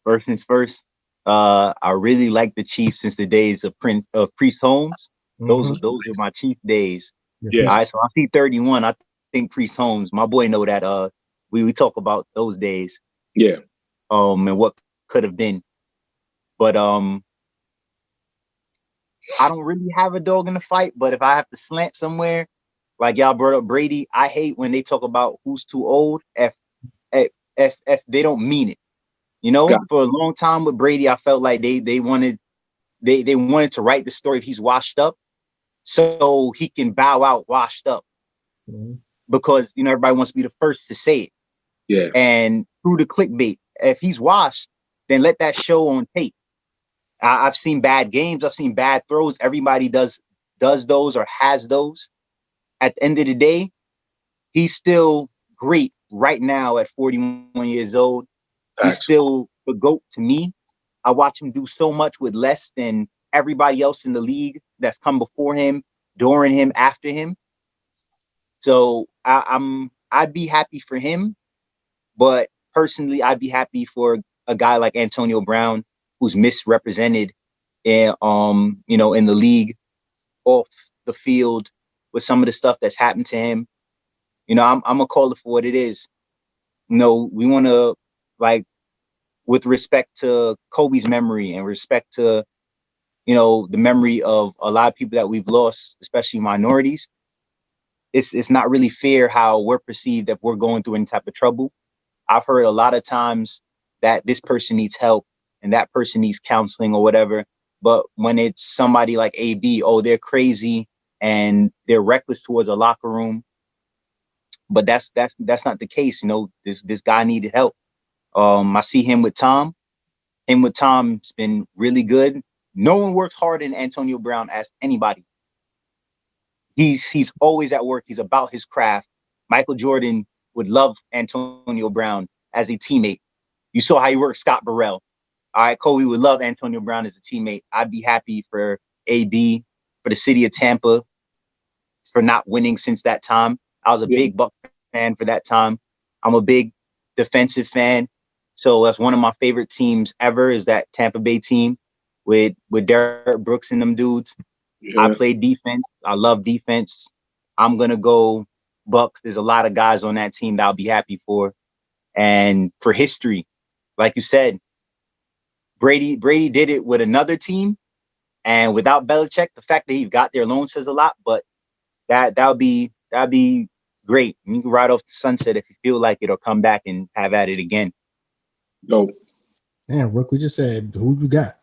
First things first. I really like the Chiefs since the days of Priest Holmes. Those are my Chief days. Yeah. All right, so I see 31. I think Priest Holmes, my boy, know that. We talk about those days. Yeah. And what could have been, but I don't really have a dog in the fight. But if I have to slant somewhere, like y'all brought up Brady, I hate when they talk about who's too old. If they don't mean it. You know, for a long time with Brady, I felt like they wanted to write the story if he's washed up, so he can bow out washed up, because everybody wants to be the first to say it. Yeah. And through the clickbait, if he's washed, then let that show on tape. I've seen bad games, I've seen bad throws. Everybody does those or has those. At the end of the day, he's still great right now at 41 years old. He's still the GOAT to me. I watch him do so much with less than everybody else in the league that's come before him, during him, after him. So I'd be happy for him, but personally, I'd be happy for a guy like Antonio Brown, who's misrepresented in in the league, off the field, with some of the stuff that's happened to him. I'm gonna call it for what it is. We want to, like, with respect to Kobe's memory and respect to, the memory of a lot of people that we've lost, especially minorities. It's not really fair how we're perceived if we're going through any type of trouble. I've heard a lot of times that this person needs help and that person needs counseling or whatever. But when it's somebody like AB, oh, they're crazy and they're reckless towards a locker room. But that's not the case. This guy needed help. I see him with Tom. Him with Tom's been really good. No one works harder than Antonio Brown as anybody. He's always at work. He's about his craft. Michael Jordan would love Antonio Brown as a teammate. You saw how he worked Scott Burrell. All right, Kobe would love Antonio Brown as a teammate. I'd be happy for AB, for the city of Tampa, for not winning since that time. I was a big Buck fan for that time. I'm a big defensive fan. So that's one of my favorite teams ever, is that Tampa Bay team with Derrick Brooks and them dudes. Yeah. I play defense. I love defense. I'm going to go Bucks. There's a lot of guys on that team that I'll be happy for. And for history, like you said, Brady did it with another team, And without Belichick, the fact that he got there alone says a lot. But that'd be great. And you can ride off the sunset if you feel like it, or come back and have at it again. Dope. Man, Rook, we just said who you got.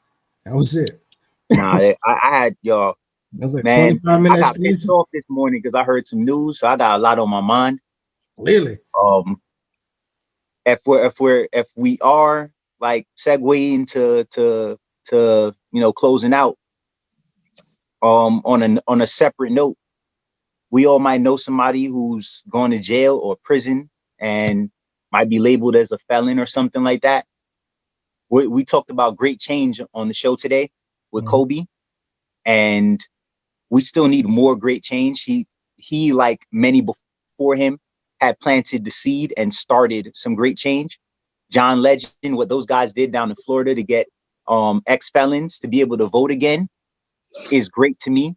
That was it. Nah, I had y'all. That was like Man, 25 minutes. I got pissed off this morning because I heard some news, so I got a lot on my mind. Really? If we are like segueing to closing out, on a separate note, we all might know somebody who's gone to jail or prison and might be labeled as a felon or something like that. We talked about great change on the show today with Kobe, and we still need more great change. He like many before him had planted the seed and started some great change. John Legend, what those guys did down in Florida to get ex-felons to be able to vote again is great to me.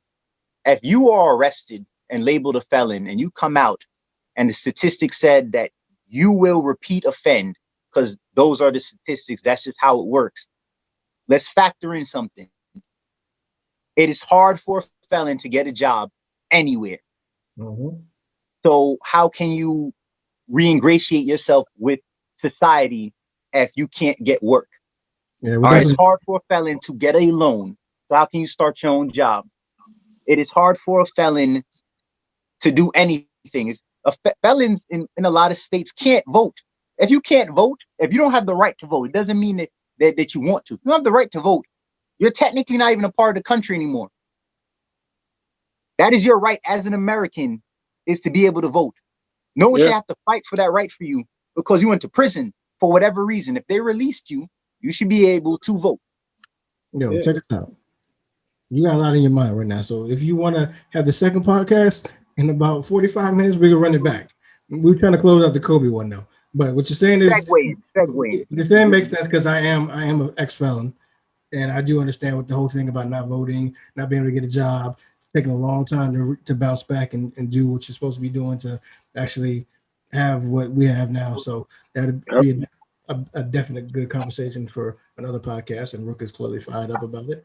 If you are arrested and labeled a felon and you come out and the statistics said that you will repeat offend, because those are the statistics, that's just how it works. Let's factor in something. It is hard for a felon to get a job anywhere. So how can you re-ingratiate yourself with society if you can't get work? Yeah, it's hard for a felon to get a loan. So how can you start your own job? It is hard for a felon to do anything. Felons in a lot of states can't vote. If you can't vote, if you don't have the right to vote, it doesn't mean that you want to. You don't have the right to vote. You're technically not even a part of the country anymore. That is your right as an American, is to be able to vote. No one should have to fight for that right for you because you went to prison for whatever reason. If they released you, you should be able to vote. Yo, check this out. You got a lot in your mind right now. So if you want to have the second podcast in about 45 minutes, we can run it back. We're trying to close out the Kobe one though. But what you're saying is segue. You're saying makes sense because I am an ex-felon, and I do understand what the whole thing about not voting, not being able to get a job, taking a long time to bounce back and do what you're supposed to be doing to actually have what we have now. So that'd be a definite good conversation for another podcast, and Rook is clearly fired up about it.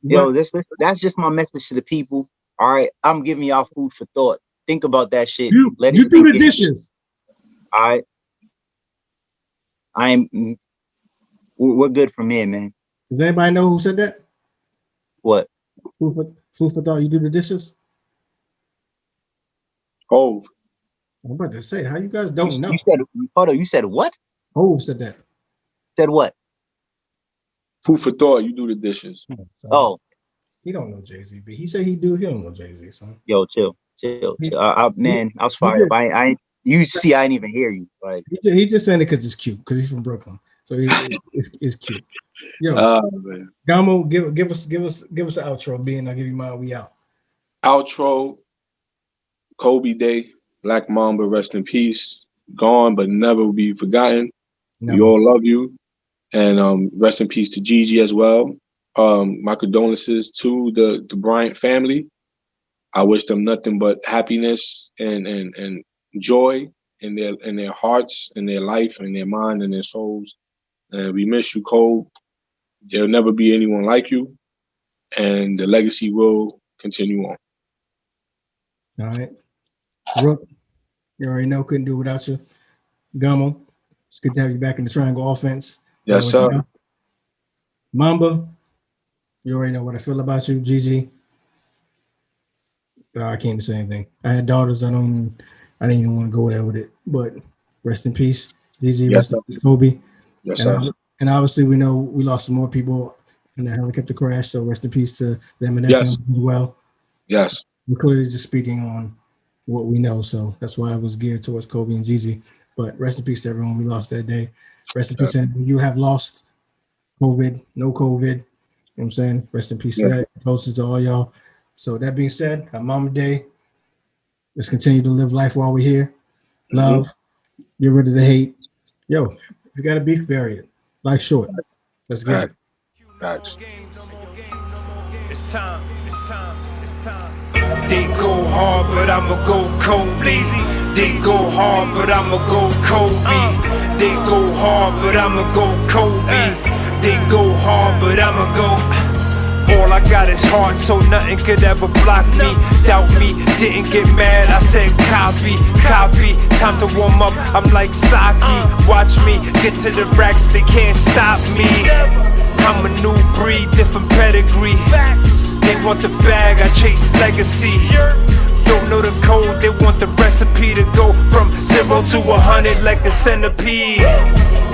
Yo, that's just my message to the people. All right, I'm giving y'all food for thought. Think about that shit. You do the dishes. All right, we're good from here, man. Does anybody know who said that? What? Food for thought. You do the dishes. Oh, I'm about to say, how you guys don't know? You said what? Oh, said that. Said what? Food for thought. You do the dishes. Oh, he don't know Jay-Z, but he said he do. He don't know Jay-Z, son. Yo, chill. Man, I was fired up. You see, I didn't even hear you. Like he just saying it because it's cute, because he's from Brooklyn, so it's cute. Yo, Gamo, give us an outro. Being, I'll give you mine. We out. Outro. Kobe Day, Black Mamba, rest in peace. Gone but never will be forgotten. Never. We all love you, and rest in peace to Gigi as well. My condolences to the Bryant family. I wish them nothing but happiness and joy in their hearts, in their life, in their mind, and their souls. And we miss you, Cole. There'll never be anyone like you, and the legacy will continue on. All right, Rook, you already know, couldn't do it without you. Gummo, it's good to have you back in the triangle offense. Yes, sir. Mamba, you already know what I feel about you. Gigi, I can't say anything. I had daughters. I didn't even want to go there with it. But rest in peace, Gigi. Yes, rest in peace, Kobe. Yes, sir. And obviously, we know we lost some more people in the helicopter crash. So rest in peace to them and their families as well. Yes. We're clearly just speaking on what we know. So that's why I was geared towards Kobe and Gigi. But rest in peace to everyone we lost that day. Rest in peace, and you have lost COVID, no COVID. You know what I'm saying? Rest in peace to that. Closest to all y'all. So that being said, on Mama Day, let's continue to live life while we're here. Love, get rid of the hate. Yo, if you got a beef, bury it. Life's short. Let's get it. Facts. It's time. They go hard, but I'ma go cold, Bleaze. They go hard, but I'ma go Kobe. They go hard, but I'ma go Kobe. They go hard, but I'ma go. All I got is heart, so nothing could ever block me. Doubt me, didn't get mad, I said copy, copy. Time to warm up, I'm like Saki. Watch me get to the racks, they can't stop me. I'm a new breed, different pedigree. They want the bag, I chase legacy. Don't know the code, they want the recipe to go from 0 to 100 like a centipede.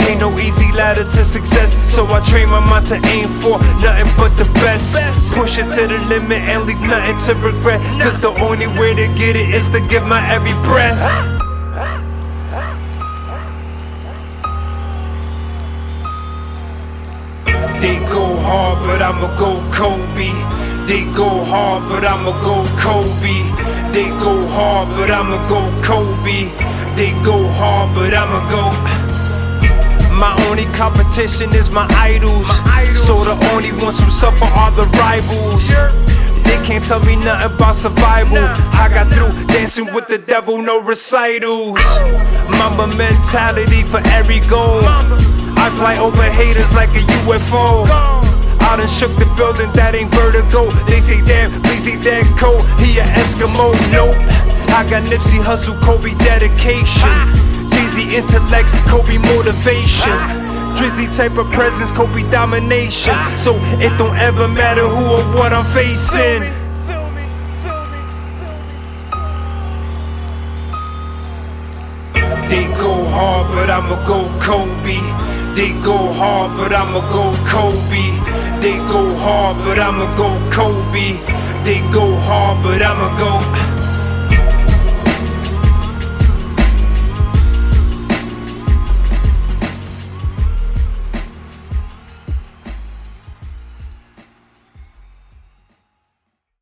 Ain't no easy ladder to success, so I train my mind to aim for nothing but the best. Push it to the limit and leave nothing to regret, cause the only way to get it is to give my every breath. They go hard, but I'ma go Kobe. They go hard, but I'ma go Kobe. They go hard, but I'ma go Kobe. They go hard, but I'ma go. My only competition is my idols. So the only ones who suffer are the rivals. They can't tell me nothing about survival. I got through dancing with the devil, no recitals. Mamba mentality for every goal. I fly over haters like a UFO. I done shook the building, that ain't vertigo. They say damn, Bleaze that cold, he a Eskimo, nope. I got Nipsey Hussle, Kobe dedication. Jeezy intellect, Kobe motivation. Drizzy type of presence, Kobe domination. So it don't ever matter who or what I'm facing. They go hard, but I'ma go Kobe. They go hard, but I'ma go Kobe. They go hard, but I'ma go Kobe. They go hard, but I'ma go.